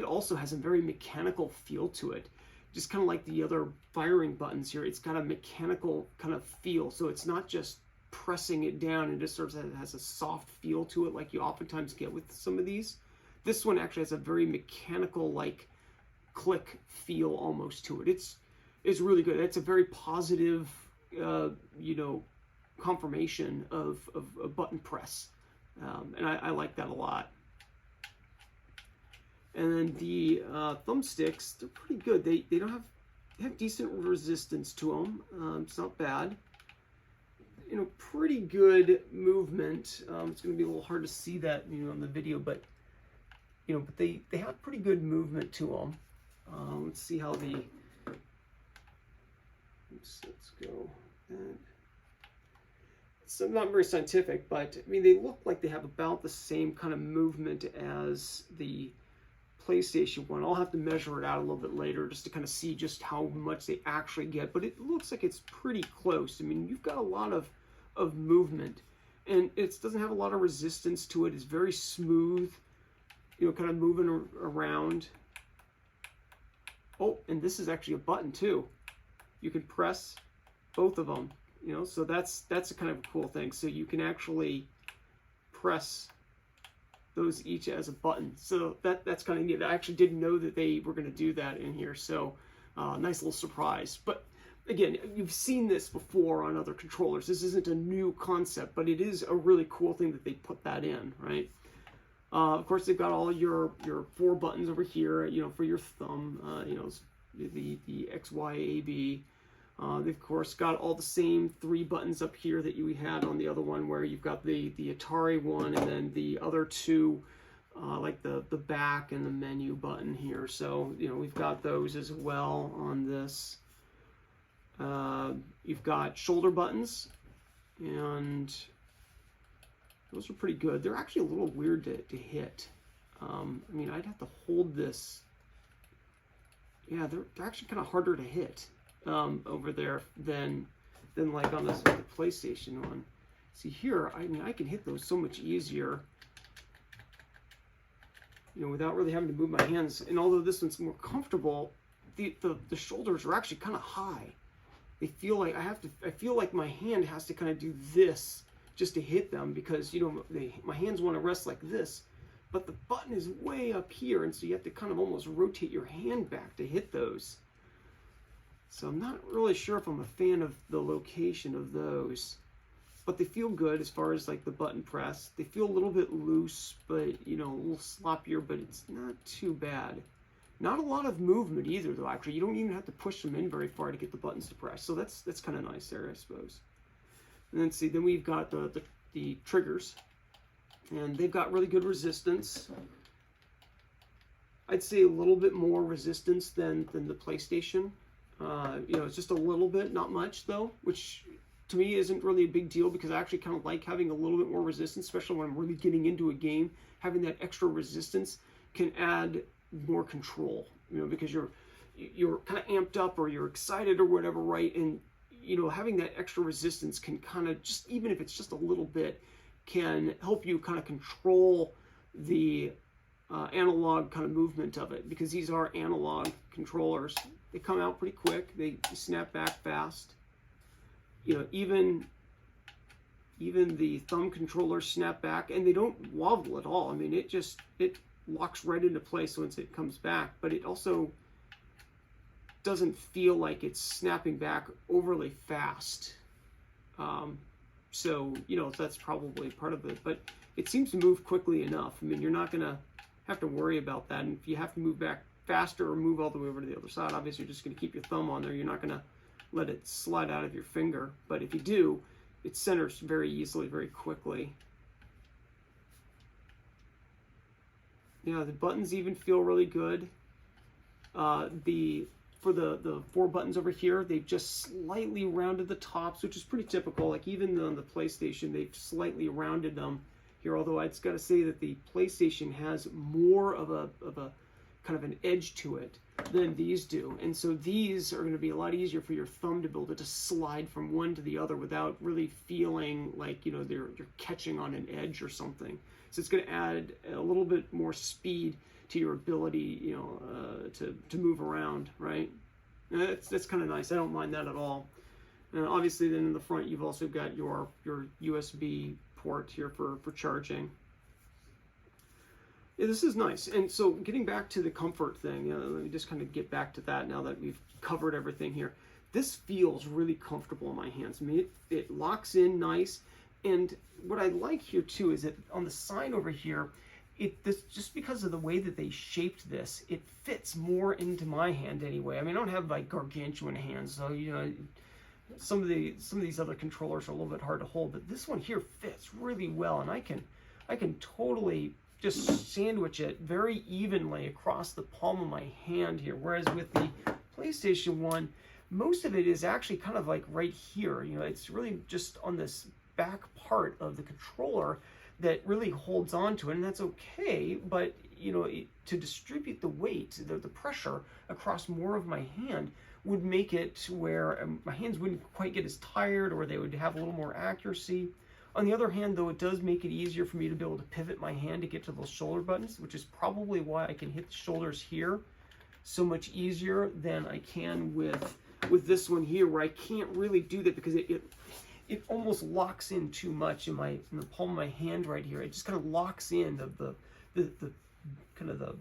also has a very mechanical feel to it. Just kind of like the other firing buttons here, it's got a mechanical kind of feel. So it's not just pressing it down, and just sort of has a soft feel to it like you oftentimes get with some of these. This one actually has a very mechanical, like, click feel almost to it. It's really good. It's a very positive, you know, confirmation of a button press, and I like that a lot. And then the thumbsticks, they're pretty good. They have decent resistance to them. It's not bad. You know, pretty good movement. It's going to be a little hard to see that, you know, in the video, but you know, but they have pretty good movement to them. Let's see how the. Oops, let's go. It's not very scientific, but I mean, they look like they have about the same kind of movement as the PlayStation one. I'll have to measure it out a little bit later just to kind of see just how much they actually get, but it looks like it's pretty close. I mean, you've got a lot of movement, and it doesn't have a lot of resistance to it. It's very smooth, you know, kind of moving around. Oh, and this is actually a button too. You can press both of them, you know, so that's a kind of a cool thing. So you can actually press those each as a button. So that's kind of neat. I actually didn't know that they were going to do that in here. So nice little surprise. But again, you've seen this before on other controllers. This isn't a new concept, but it is a really cool thing that they put that in, right? Of course, they've got all your 4 buttons over here, you know, for your thumb, you know, the X, Y, A, B. They've, of course, got all the same 3 buttons up here that you had on the other one, where you've got the Atari one, and then the other 2, like the back and the menu button here. So, you know, we've got those as well on this. You've got shoulder buttons, and those are pretty good. They're actually a little weird to hit. I mean, I'd have to hold this. Yeah, they're actually kind of harder to hit over there than like on the PlayStation one. See here, I mean, I can hit those so much easier, you know, without really having to move my hands. And although this one's more comfortable, the shoulders are actually kind of high. They feel like I feel like my hand has to kind of do this just to hit them, because, you know, my hands want to rest like this, but the button is way up here, and so you have to kind of almost rotate your hand back to hit those. So I'm not really sure if I'm a fan of the location of those, but they feel good as far as like the button press. They feel a little bit loose, but, you know, a little sloppier, but it's not too bad. Not a lot of movement either, though. Actually, you don't even have to push them in very far to get the buttons to press, so that's kind of nice there, I suppose. And then see, then we've got the triggers, and they've got really good resistance. I'd say a little bit more resistance than the PlayStation. You know, it's just a little bit, not much though, which to me isn't really a big deal, because I actually kind of like having a little bit more resistance, especially when I'm really getting into a game. Having that extra resistance can add more control, you know, because you're kind of amped up, or you're excited or whatever, right? And you know, having that extra resistance can kind of, just even if it's just a little bit, can help you kind of control the analog kind of movement of it, because these are analog controllers. They come out pretty quick. They snap back fast. You know, even the thumb controllers snap back, and they don't wobble at all. I mean, it locks right into place once it comes back, but it also doesn't feel like it's snapping back overly fast. So, you know, that's probably part of it, but it seems to move quickly enough. I mean, you're not going to have to worry about that. And if you have to move back faster or move all the way over to the other side, obviously you're just going to keep your thumb on there. You're not going to let it slide out of your finger. But if you do, it centers very easily, very quickly. Yeah, the buttons even feel really good. For the 4 buttons over here, they've just slightly rounded the tops, which is pretty typical. Like even on the PlayStation, they've slightly rounded them here. Although I've got to say that the PlayStation has more of a kind of an edge to it than these do, and so these are going to be a lot easier for your thumb to be able to just slide from one to the other without really feeling like, you know, you're catching on an edge or something. So it's going to add a little bit more speed to your ability, you know, to move around, right? And that's kind of nice. I don't mind that at all. And obviously, then in the front, you've also got your USB port here for charging. Yeah, this is nice. And so getting back to the comfort thing, let me just kind of get back to that now that we've covered everything here. This feels really comfortable in my hands. I mean, it locks in nice. And what I like here too is that on the side over here, this just because of the way that they shaped this, it fits more into my hand anyway. I mean, I don't have like gargantuan hands, so you know, some of these other controllers are a little bit hard to hold, but this one here fits really well, and I can totally just sandwich it very evenly across the palm of my hand here. Whereas with the PlayStation 1, most of it is actually kind of like right here. You know, it's really just on this back part of the controller that really holds on to it, and that's okay. But you know, to distribute the weight, the pressure across more of my hand would make it where my hands wouldn't quite get as tired, or they would have a little more accuracy. On the other hand, though, it does make it easier for me to be able to pivot my hand to get to those shoulder buttons, which is probably why I can hit the shoulders here so much easier than I can with this one here, where I can't really do that because it almost locks in too much in the palm of my hand right here. It just kind of locks in the kind of the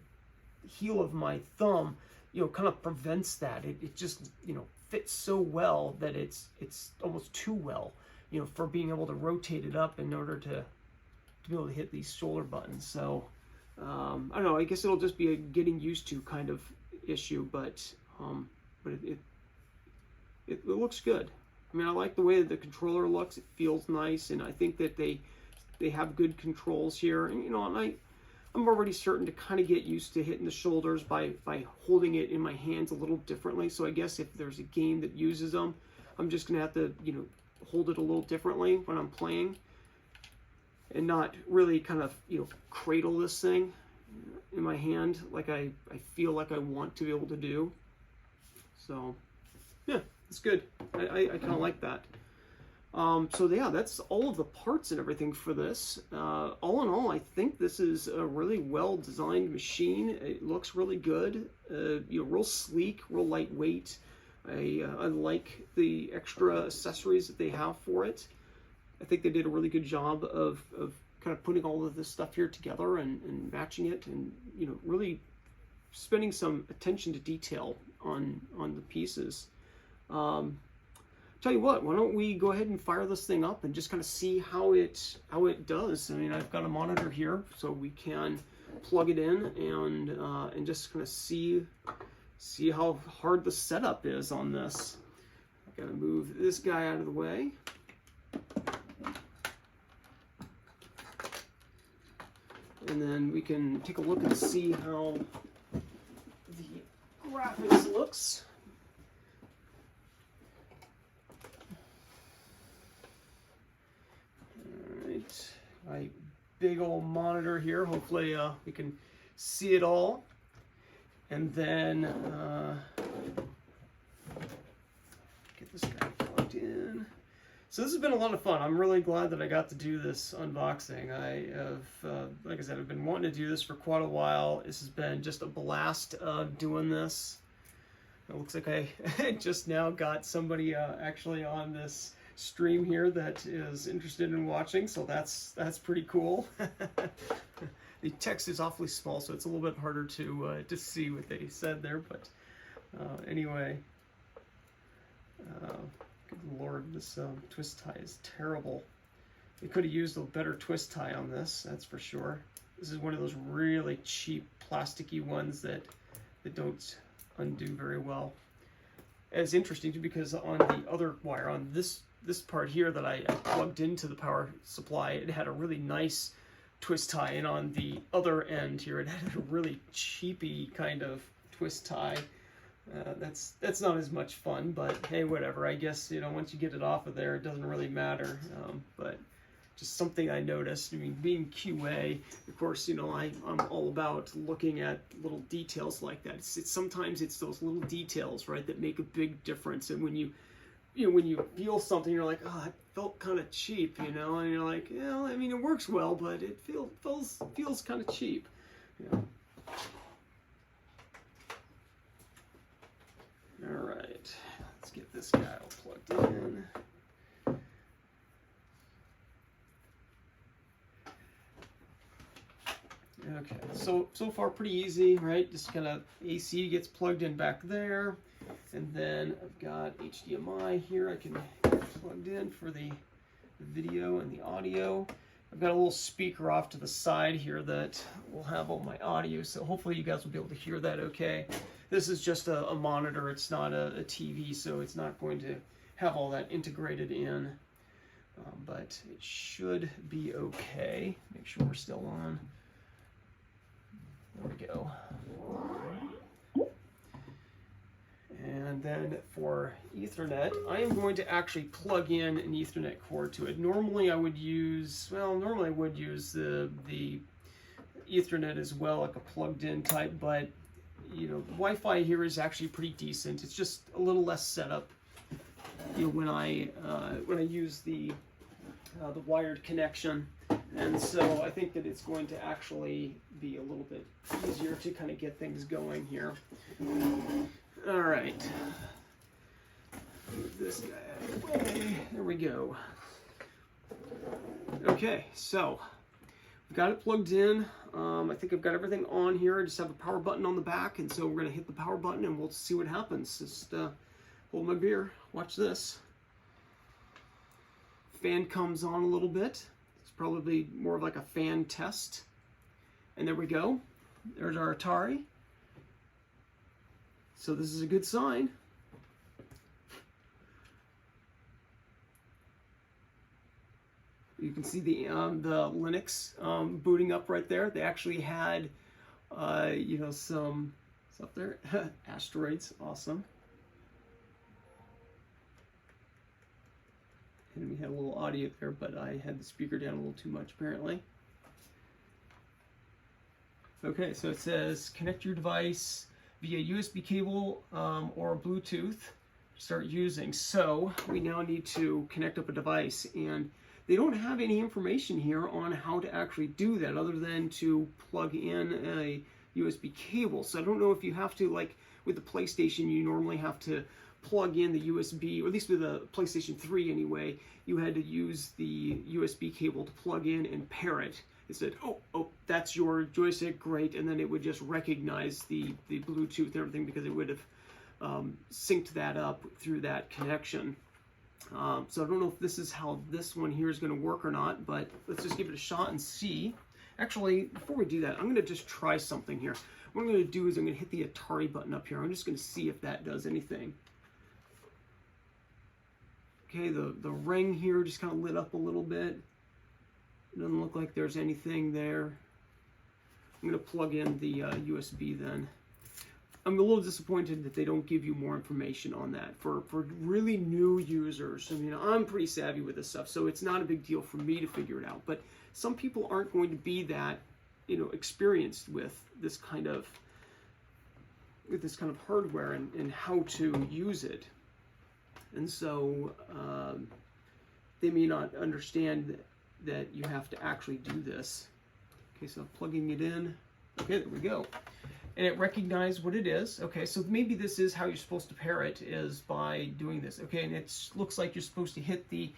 heel of my thumb, you know, kind of prevents that. It just, you know, fits so well that it's almost too well, you know, for being able to rotate it up in order to be able to hit these shoulder buttons. So I don't know, I guess it'll just be a getting used to kind of issue, but it looks good. I mean, I like the way that the controller looks. It feels nice, and I think that they have good controls here. And you know, and I'm already starting to kind of get used to hitting the shoulders by holding it in my hands a little differently. So I guess if there's a game that uses them, I'm just gonna have to, you know, hold it a little differently when I'm playing, and not really kind of, you know, cradle this thing in my hand like I feel like I want to be able to do. So yeah, it's good. I kind of like that. So yeah, that's all of the parts and everything for this. All in all, I think this is a really well designed machine. It looks really good. You know, real sleek, real lightweight. I like the extra accessories that they have for it. I think they did a really good job of kind of putting all of this stuff here together and matching it, and you know, really spending some attention to detail on the pieces. Tell you what, why don't we go ahead and fire this thing up and just kind of see how it does. I mean, I've got a monitor here, so we can plug it in and just kind of see how hard the setup is on this. I gotta move this guy out of the way. And then we can take a look and see how the graphics looks. Alright, my big old monitor here. Hopefully we can see it all. And then get this guy plugged in. So this has been a lot of fun. I'm really glad that I got to do this unboxing. I have, like I said, I've been wanting to do this for quite a while. This has been just a blast doing this. It looks like I just now got somebody actually on this stream here that is interested in watching, so that's pretty cool. The text is awfully small, so it's a little bit harder to see what they said there, but anyway. Good Lord, this twist tie is terrible. They could have used a better twist tie on this, that's for sure. This is one of those really cheap plasticky ones that don't undo very well. as interesting too, because on the other wire, on this part here that I plugged into the power supply, it had a really nice twist tie, and on the other end here, it had a really cheapy kind of twist tie. That's not as much fun, but hey, whatever. I guess, you know, once you get it off of there, it doesn't really matter. But just something I noticed. I mean, being QA, of course, you know, I'm all about looking at little details like that. Sometimes it's those little details, right, that make a big difference. And when you feel something, you're like, oh, it felt kind of cheap, you know, and you're like, yeah, I mean, it works well, but it feels kind of cheap, you know. All right, let's get this guy all plugged in. Okay, so far pretty easy, right? Just kind of AC gets plugged in back there, and then I've got HDMI here I can get plugged in for the video and the audio. I've got a little speaker off to the side here that will have all my audio, so hopefully you guys will be able to hear that okay. This is just a monitor, it's not a TV, so it's not going to have all that integrated in, but it should be okay. Make sure we're still on. There we go. And then for Ethernet, I am going to actually plug in an Ethernet cord to it. Normally I would use the Ethernet as well, like a plugged-in type, but you know, Wi-Fi here is actually pretty decent. It's just a little less setup, you know, when I use the wired connection. And so I think that it's going to actually be a little bit easier to kind of get things going here. All right. Move this guy out of the way. There we go. Okay, so we've got it plugged in. I think I've got everything on here. I just have a power button on the back, and so we're going to hit the power button and we'll see what happens. Just hold my beer. Watch this. Fan comes on a little bit. Probably more of like a fan test. And there we go. There's our Atari. So this is a good sign. You can see the Linux booting up right there. They actually had, you know, some stuff there. Asteroids, awesome. And we had a little audio there, but I had the speaker down a little too much apparently. Okay, so it says connect your device via USB cable or Bluetooth. Start using. So we now need to connect up a device, and they don't have any information here on how to actually do that other than to plug in a USB cable. So I don't know if you have to, like with the PlayStation, you normally have to plug in the USB, or at least with the PlayStation 3 anyway, you had to use the USB cable to plug in and pair it. It said, oh, that's your joystick, great, and then it would just recognize the Bluetooth and everything because it would have synced that up through that connection. So I don't know if this is how this one here is going to work or not, but let's just give it a shot and see. Actually, before we do that, I'm going to just try something here. What I'm going to do is I'm going to hit the Atari button up here. I'm just going to see if that does anything. Okay, the ring here just kind of lit up a little bit. It doesn't look like there's anything there. I'm going to plug in the USB then. I'm a little disappointed that they don't give you more information on that. For really new users, I mean, I'm pretty savvy with this stuff, so it's not a big deal for me to figure it out. But some people aren't going to be that, you know, experienced with this kind of hardware and how to use it. And so they may not understand that you have to actually do this. Okay, so plugging it in. Okay, there we go. And it recognized what it is. Okay, so maybe this is how you're supposed to pair it, is by doing this. Okay, and it looks like you're supposed to hit the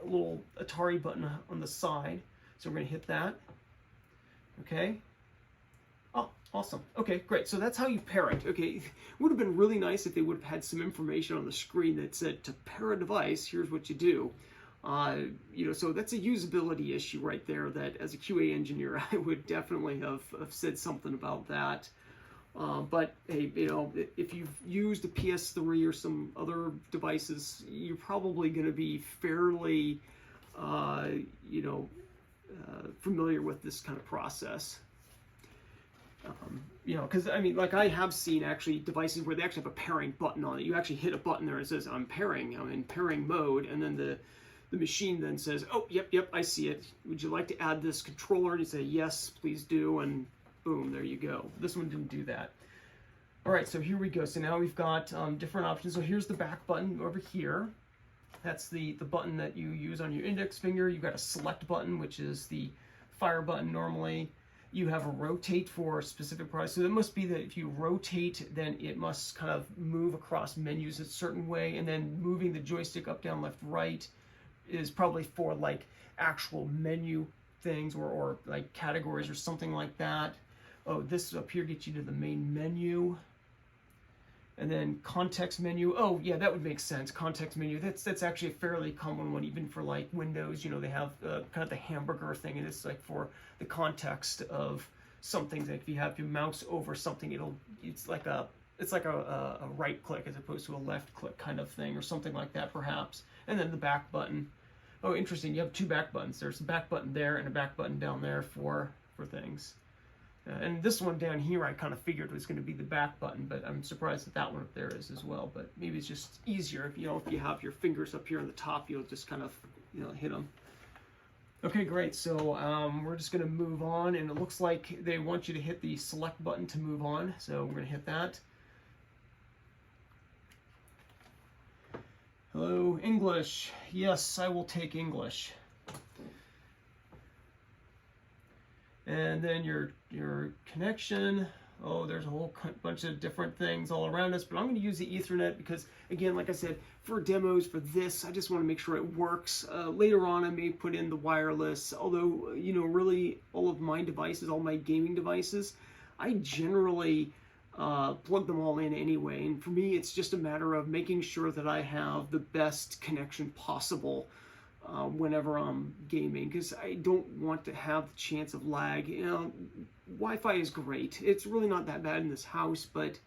little Atari button on the side. So we're going to hit that. Okay. Oh, awesome. Okay, great. So that's how you pair it. Okay, it would have been really nice if they would have had some information on the screen that said, to pair a device, here's what you do. You know, so that's a usability issue right there that as a QA engineer, I would definitely have said something about that. But hey, you know, if you've used a PS3 or some other devices, you're probably going to be fairly, you know, familiar with this kind of process. You know, because I mean, like I have seen actually devices where they actually have a pairing button on it. You actually hit a button there and it says, I'm in pairing mode, and then the machine then says, oh, yep, I see it. Would you like to add this controller? And you say, yes, please do, and boom, there you go. This one didn't do that. All right, so here we go. So now we've got different options. So here's the back button over here. That's the button that you use on your index finger. You've got a select button, which is the fire button normally. You have a rotate for specific products. So it must be that if you rotate, then it must kind of move across menus a certain way, and then moving the joystick up, down, left, right is probably for like actual menu things or like categories or something like that. Oh, this up here gets you to the main menu. And then context menu. Oh, yeah, that would make sense. Context menu. That's actually a fairly common one, even for like Windows. You know, they have kind of the hamburger thing, and it's like for the context of something. Like if you have your mouse over something, it's like a right click as opposed to a left click kind of thing, or something like that, perhaps. And then the back button. Oh, interesting. You have two back buttons. There's a back button there and a back button down there for things. And this one down here I kind of figured was going to be the back button, but I'm surprised that one up there is as well. But maybe it's just easier if you have your fingers up here on the top, you'll just kind of hit them. Okay, great. So we're just going to move on, and it looks like they want you to hit the select button to move on. So we're going to hit that. Hello, English. Yes, I will take English. And then your connection. Oh, there's a whole bunch of different things all around us, but I'm going to use the Ethernet because, again, like I said, for demos for this, I just want to make sure it works. Later on, I may put in the wireless, although, really all of my devices, all my gaming devices, I generally plug them all in anyway. And for me, it's just a matter of making sure that I have the best connection possible whenever I'm gaming, because I don't want to have the chance of lag. Wi-Fi is great. It's really not that bad in this house, but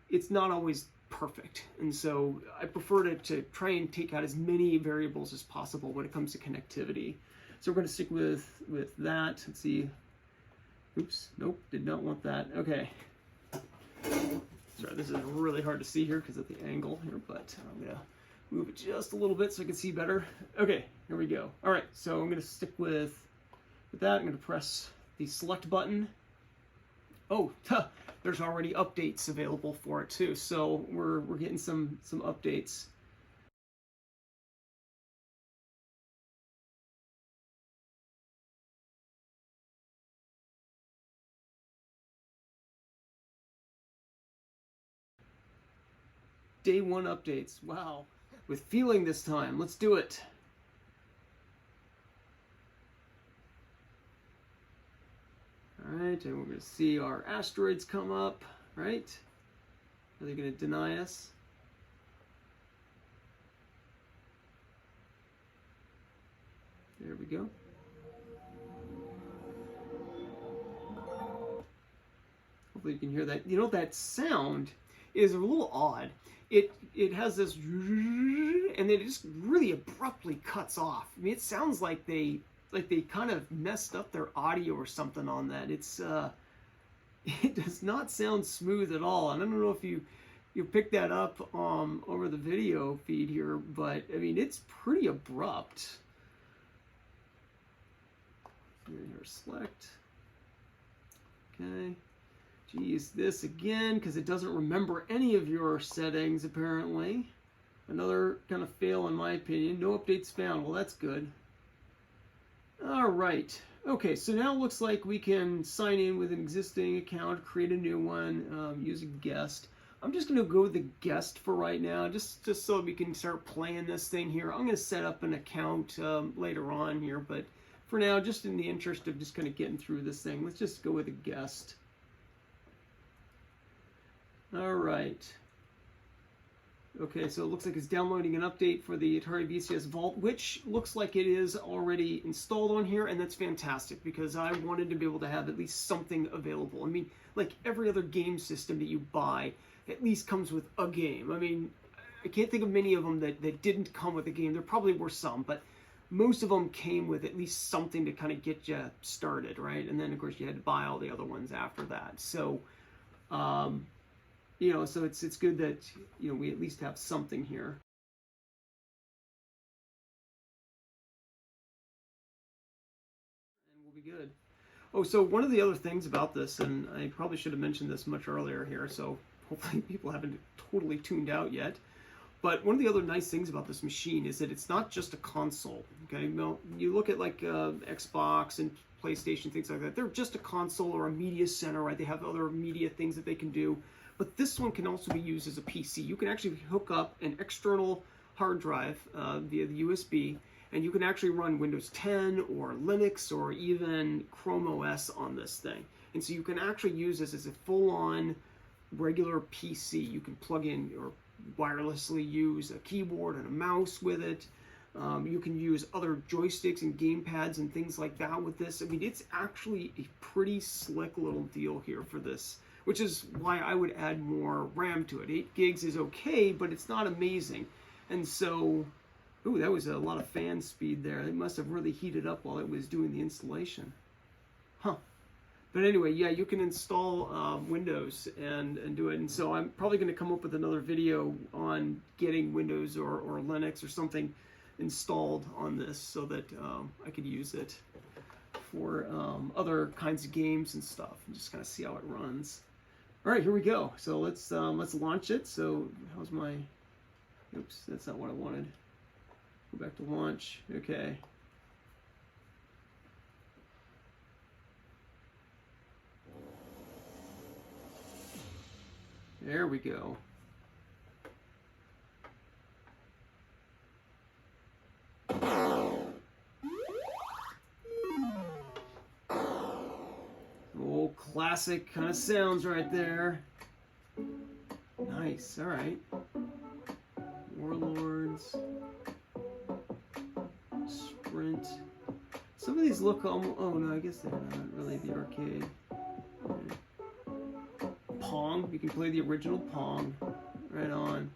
it's not always perfect. And so I prefer to try and take out as many variables as possible when it comes to connectivity. So we're going to stick with that. Let's see. Oops, nope, did not want that. Okay. Sorry, this is really hard to see here because of the angle here, but I'm going to move it just a little bit so I can see better. Okay, here we go. All right, so I'm going to stick with that. I'm going to press the select button. Oh, there's already updates available for it too. So we're getting some updates. Day 1 updates. Wow. With feeling this time. Let's do it. Alright, and we're going to see our asteroids come up, right? Are they going to deny us? There we go. Hopefully you can hear that. That sound is a little odd. It has this, and then it just really abruptly cuts off. I mean, it sounds like they kind of messed up their audio or something on that. It does not sound smooth at all. And I don't know if you picked that up over the video feed here, but I mean, it's pretty abrupt. Here, select. Okay. Geez, this again, because it doesn't remember any of your settings, apparently. Another kind of fail in my opinion. No updates found. Well, that's good. All right. Okay, so now it looks like we can sign in with an existing account, create a new one, use a guest. I'm just going to go with the guest for right now, just so we can start playing this thing here. I'm going to set up an account later on here, but for now, just in the interest of just kind of getting through this thing, let's just go with a guest. All right. Okay, so it looks like it's downloading an update for the Atari VCS Vault, which looks like it is already installed on here, and that's fantastic because I wanted to be able to have at least something available. I mean, like every other game system that you buy, at least comes with a game. I mean, I can't think of many of them that didn't come with a game. There probably were some, but most of them came with at least something to kind of get you started, right? And then, of course, you had to buy all the other ones after that. So, you know, so it's good that, you know, we at least have something here. And we'll be good. Oh, so one of the other things about this, and I probably should have mentioned this much earlier here, so hopefully people haven't totally tuned out yet. But one of the other nice things about this machine is that it's not just a console. Okay, now you look at like Xbox and PlayStation, things like that. They're just a console or a media center, right? They have other media things that they can do. But this one can also be used as a PC. You can actually hook up an external hard drive via the USB, and you can actually run Windows 10 or Linux or even Chrome OS on this thing. And so you can actually use this as a full-on regular PC. You can plug in or wirelessly use a keyboard and a mouse with it. You can use other joysticks and game pads and things like that with this. I mean, it's actually a pretty slick little deal here for this, which is why I would add more RAM to it. 8 gigs is okay, but it's not amazing. And so, ooh, that was a lot of fan speed there. It must have really heated up while it was doing the installation. Huh. But anyway, yeah, you can install Windows and do it. And so I'm probably going to come up with another video on getting Windows or Linux or something installed on this so that I could use it for other kinds of games and stuff and just kind of see how it runs. All right, here we go. So let's launch it. So how's my, oops, that's not what I wanted. Go back to launch. Okay. There we go. Old classic kind of sounds right there. Nice, all right. Warlords. Sprint. Some of these look almost, oh no, I guess they're not really the arcade. Pong, you can play the original Pong. Right on.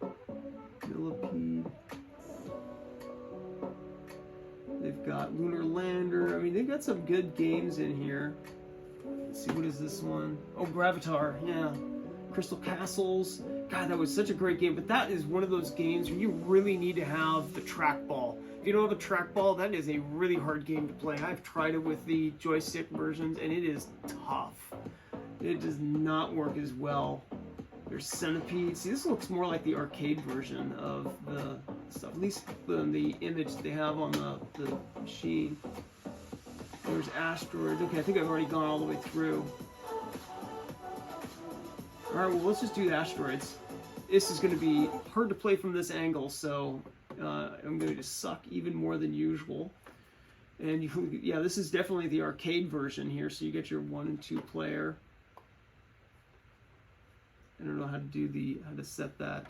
Millipede. They've got Lunar Lander. I mean, they've got some good games in here. Let's see, what is this one? Oh, Gravitar, yeah. Crystal Castles. God, that was such a great game, but that is one of those games where you really need to have the trackball. If you don't have a trackball, that is a really hard game to play. I've tried it with the joystick versions, and it is tough. It does not work as well. There's Centipede. See, this looks more like the arcade version of the stuff, at least the image they have on the machine. There's Asteroids. Okay, I think I've already gone all the way through. Alright, well, let's just do the Asteroids. This is going to be hard to play from this angle, so I'm going to suck even more than usual. And yeah, this is definitely the arcade version here, so you get your 1 and 2 player. I don't know how to set that.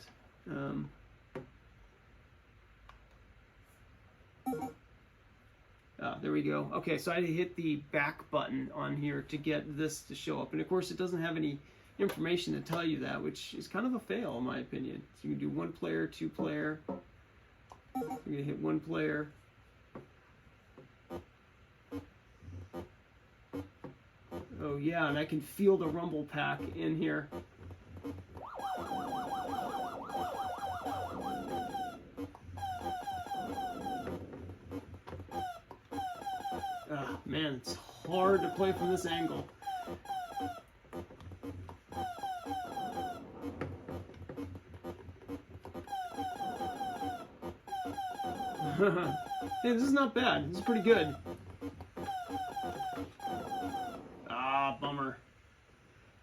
There we go. Okay, so I had to hit the back button on here to get this to show up. And of course, it doesn't have any information to tell you that, which is kind of a fail in my opinion. So you can do 1 player, 2 player. I'm going to hit 1 player. Oh yeah, and I can feel the rumble pack in here. Man, it's hard to play from this angle. Hey, this is not bad. This is pretty good. Ah, bummer.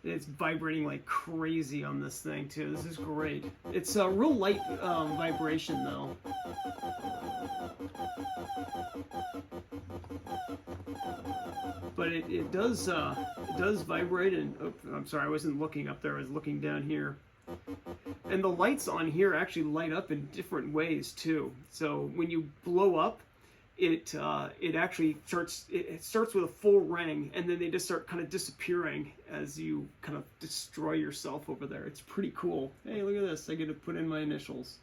It's vibrating like crazy on this thing, too. This is great. It's a real light vibration, though. But it does vibrate, and oh, I'm sorry, I wasn't looking up there, I was looking down here. And the lights on here actually light up in different ways too. So when you blow up, it actually starts with a full ring, and then they just start kind of disappearing as you kind of destroy yourself over there. It's pretty cool. Hey, look at this. I get to put in my initials.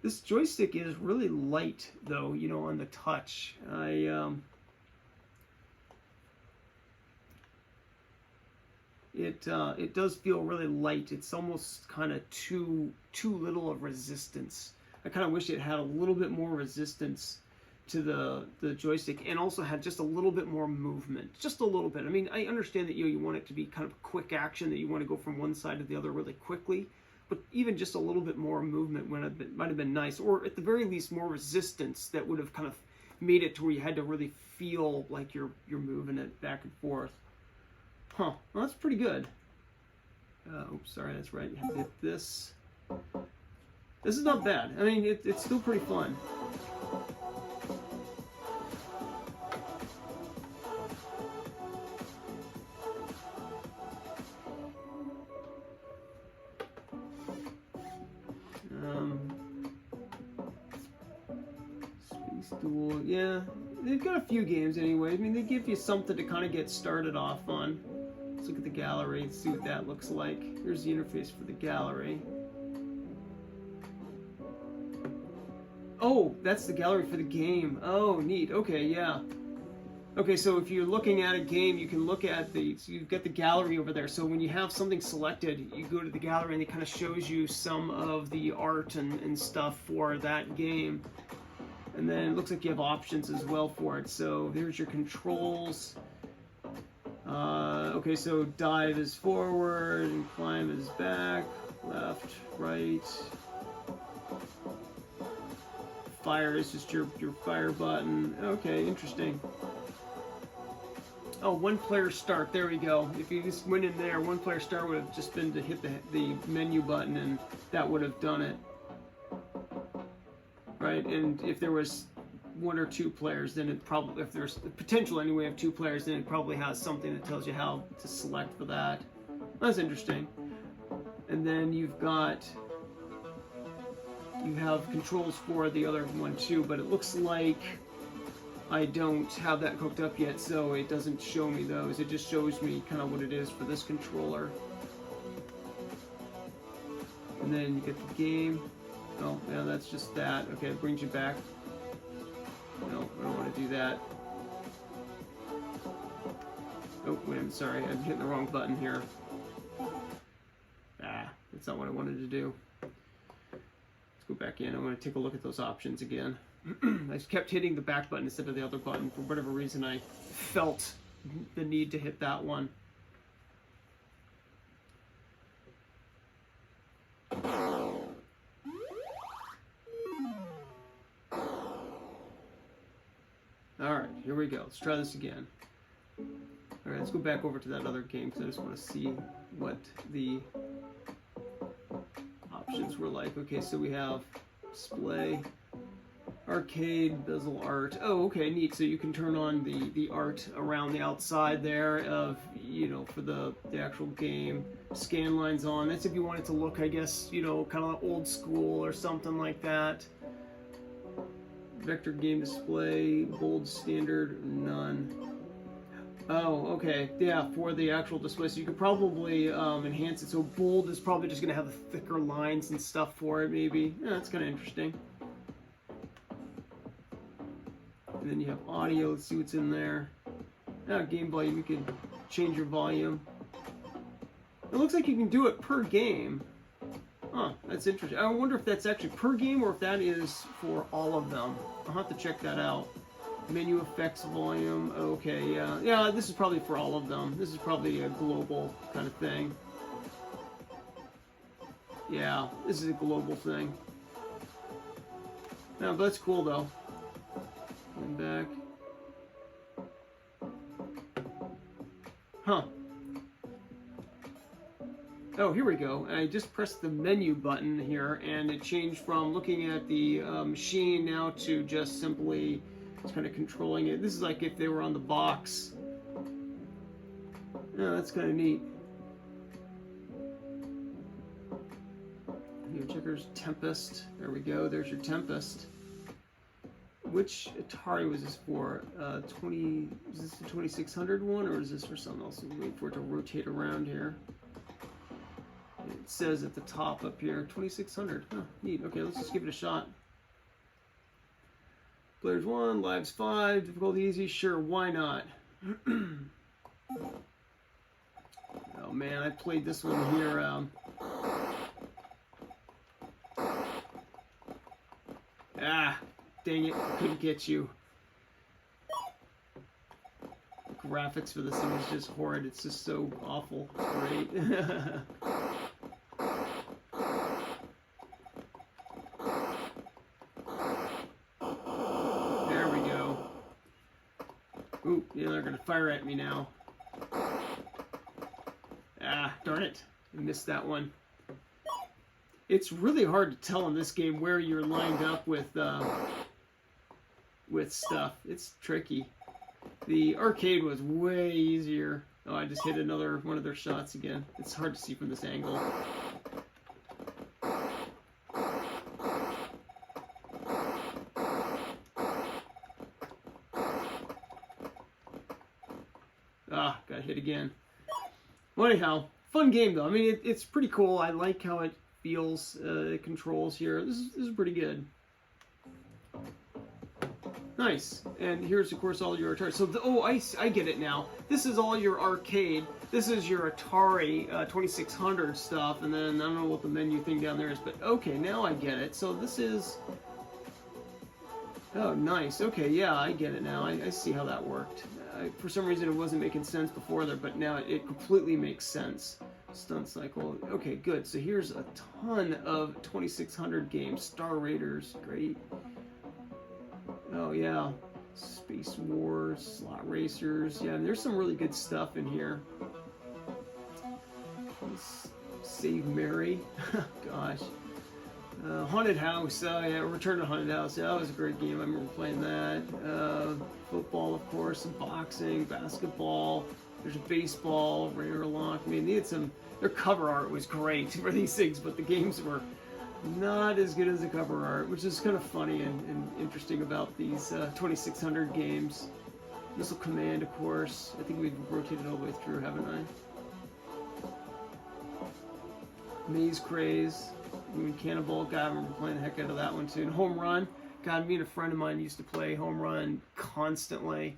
This joystick is really light, though, you know, on the touch. It does feel really light. It's almost kind of too little of resistance. I kind of wish it had a little bit more resistance to the joystick, and also had just a little bit more movement, just a little bit. I mean, I understand that you want it to be kind of quick action, that you want to go from one side to the other really quickly, but even just a little bit more movement might have been nice, or at the very least more resistance that would have kind of made it to where you had to really feel like you're moving it back and forth. Huh, well, that's pretty good. Oops, sorry, that's right. You have to hit this. This is not bad. I mean, it's still pretty fun. Space Duel, yeah. They've got a few games anyway. I mean, they give you something to kind of get started off on. Let's look at the gallery and see what that looks like. Here's the interface for the gallery. Oh, that's the gallery for the game. Oh, neat. Okay, yeah. Okay, so if you're looking at a game, you can look at so you've got the gallery over there. So when you have something selected, you go to the gallery and it kind of shows you some of the art and stuff for that game. And then it looks like you have options as well for it. So there's your controls. Okay, so dive is forward and climb is back, left, right. Fire is just your fire button. Okay, interesting. Oh, one player start. There we go. If you just went in there, one player start would have just been to hit the menu button, and that would have done it. Right, and if there was one or two players, then it probably, if there's the potential anyway of two players, then it probably has something that tells you how to select for that. That's interesting. And then you have controls for the other one too, but it looks like I don't have that hooked up yet, so it doesn't show me those. It just shows me kind of what it is for this controller. And then you get the game. Oh, yeah, that's just that. Okay, it brings you back. No, I don't want to do that. Oh, wait, I'm sorry. I'm hitting the wrong button here. Ah, that's not what I wanted to do. Let's go back in. I want to take a look at those options again. I just kept hitting the back button instead of the other button. For whatever reason, I felt the need to hit that one. Alright, here we go. Let's try this again. Alright, let's go back over to that other game because I just want to see what the options were like. Okay, so we have display, arcade, bezel art. Oh, okay, neat. So you can turn on the art around the outside there of, you know, for the actual game. Scan lines on. That's if you want it to look, I guess, you know, kind of old school or something like that. Vector game display, bold standard, none. Oh, okay, yeah, for the actual display. So you could probably enhance it. So bold is probably just going to have the thicker lines and stuff for it, maybe. Yeah, that's kind of interesting. And then you have audio. Let's see what's in there. Game volume. You can change your volume. It looks like you can do it per game. Huh, that's interesting. I wonder if that's actually per game or if that is for all of them. I'll have to check that out. Menu effects volume. Okay, yeah. Yeah, this is probably for all of them. This is probably a global kind of thing. Yeah, this is a global thing. Yeah, but that's cool though. Going back. Huh. Oh, here we go. I just pressed the menu button here, and it changed from looking at the machine now to just simply kind of controlling it. This is like if they were on the box. Yeah, that's kind of neat. Here, checkers, Tempest. There we go. There's your Tempest. Which Atari was this for? Is this the 2600 one, or is this for something else? We'll wait for it to rotate around here. It says at the top up here, 2600. Huh, neat. Okay, let's just give it a shot. Players 1, lives 5, difficulty easy. Sure, why not? Oh man, I played this one here. Dang it, couldn't get you. The graphics for this thing is just horrid. It's just so awful. It's great. There we go. Ooh, yeah, they're gonna fire at me now. Darn it. I missed that one. It's really hard to tell in this game where you're lined up with stuff. It's tricky. The arcade was way easier. Oh, I just hit another one of their shots again. It's hard to see from this angle. Got hit again. Well, anyhow, fun game though. I mean, it's pretty cool. I like how it feels, it controls here. This is pretty good. Nice. And here's, of course, all your Atari. So, I get it now. This is all your arcade. This is your Atari 2600 stuff, and then I don't know what the menu thing down there is, but okay, now I get it. So this is... Oh, nice. Okay, yeah, I get it now. I see how that worked. For some reason, it wasn't making sense before there, but now it completely makes sense. Stunt cycle. Okay, good. So here's a ton of 2600 games. Star Raiders, great. Oh yeah, Space Wars, Slot Racers. Yeah, and there's some really good stuff in here. Save Mary. Gosh. Haunted House. Oh yeah, Return to Haunted House. Yeah, that was a great game. I remember playing that. Football, of course, some boxing, basketball. There's baseball, Raider Lock. I mean, they had some. Their cover art was great for these things, but the games were not as good as the cover art, which is kind of funny and interesting about these 2600 games. Missile Command, of course. I think we've rotated all the way through, haven't I? Maze Craze. Cannonball. God, I remember playing the heck out of that one too. And Home Run. God, me and a friend of mine used to play Home Run constantly.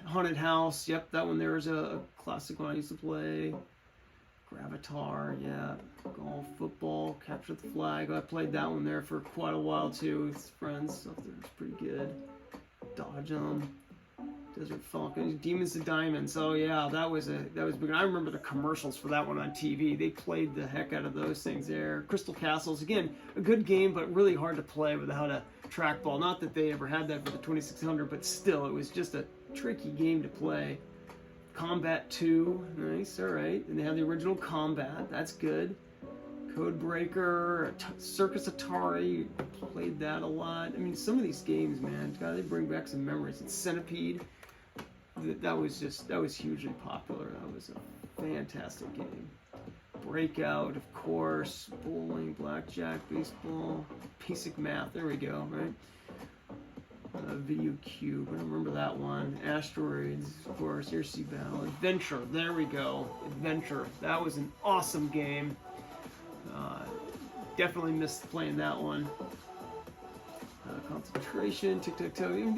Haunted House. Yep, that one there is a classic one I used to play. Gravatar, yeah. Golf, football, Capture the Flag. I played that one there for quite a while too with friends. Stuff there was pretty good. Dodge 'em. Desert Falcon, Demons and Diamonds. Oh yeah, that was big. I remember the commercials for that one on TV. They played the heck out of those things there. Crystal Castles, again, a good game, but really hard to play without a trackball. Not that they ever had that for the 2600, but still, it was just a tricky game to play. Combat 2, nice, all right. And they have the original Combat, that's good. Codebreaker, Circus Atari, played that a lot. I mean, some of these games, man, God, they bring back some memories. And Centipede, that was hugely popular. That was a fantastic game. Breakout, of course, bowling, blackjack, baseball, basic math. There we go, right? Video Cube, I don't remember that one. Asteroids, of course. Air Sea Battle. Adventure, there we go. Adventure, that was an awesome game. Definitely missed playing that one. Concentration, Tic-Tac-Toe. I mean,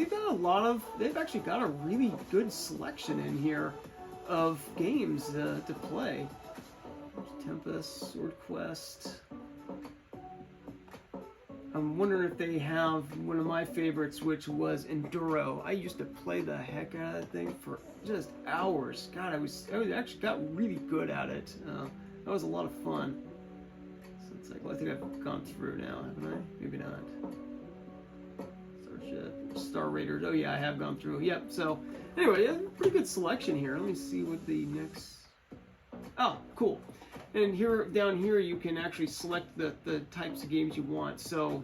they've actually got a really good selection in here of games to play. Tempest, Sword Quest. I'm wondering if they have one of my favorites, which was Enduro. I used to play the heck out of that thing for just hours. God, I actually got really good at it. That was a lot of fun. So it's like, well, I think I've gone through now, haven't I? Maybe not. Starship, Star Raiders. Oh yeah, I have gone through. Yep. So anyway, yeah, pretty good selection here. Let me see what the next. Oh, cool. And here, down here, you can actually select the types of games you want. So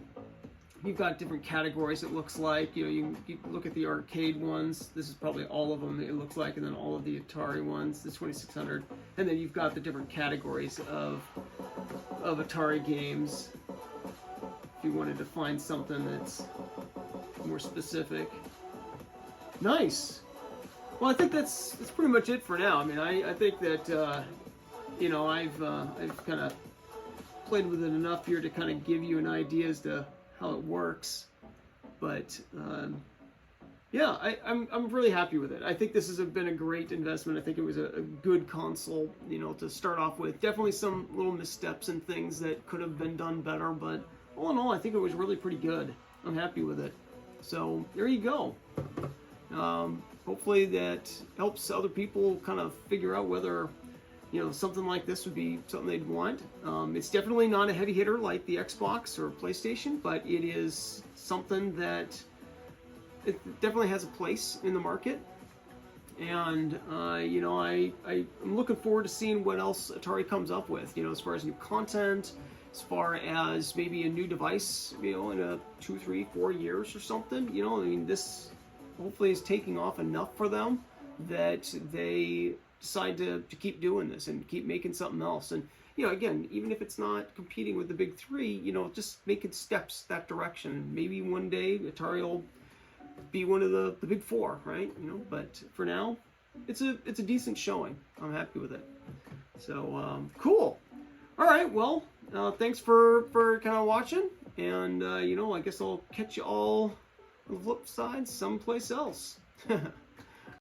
you've got different categories, it looks like. You know, you look at the arcade ones. This is probably all of them, it looks like. And then all of the Atari ones, the 2600. And then you've got the different categories of of Atari games. If you wanted to find something that's more specific. Nice. Well, I think that's pretty much it for now. I mean, I think that you know, I've kind of played with it enough here to kind of give you an idea as to how it works. But yeah, I'm really happy with it. I think this has been a great investment. I think it was a good console, you know, to start off with. Definitely some little missteps and things that could have been done better, but all in all, I think it was really pretty good. I'm happy with it. So there you go. Hopefully that helps other people kind of figure out whether, you know, something like this would be something they'd want. It's definitely not a heavy hitter like the Xbox or PlayStation, but it is something that it definitely has a place in the market. And you know, I'm looking forward to seeing what else Atari comes up with, you know, as far as new content, as far as maybe a new device, you know, in a 2, 3, 4 years or something. You know, I mean, this hopefully is taking off enough for them that they decide to keep doing this and keep making something else. And, you know, again, even if it's not competing with the big three, you know, just making steps that direction. Maybe one day Atari will be one of the big four, right? You know, but for now, it's a decent showing. I'm happy with it. So, cool. All right, well, thanks for kind of watching. And, you know, I guess I'll catch you all on the flip side someplace else.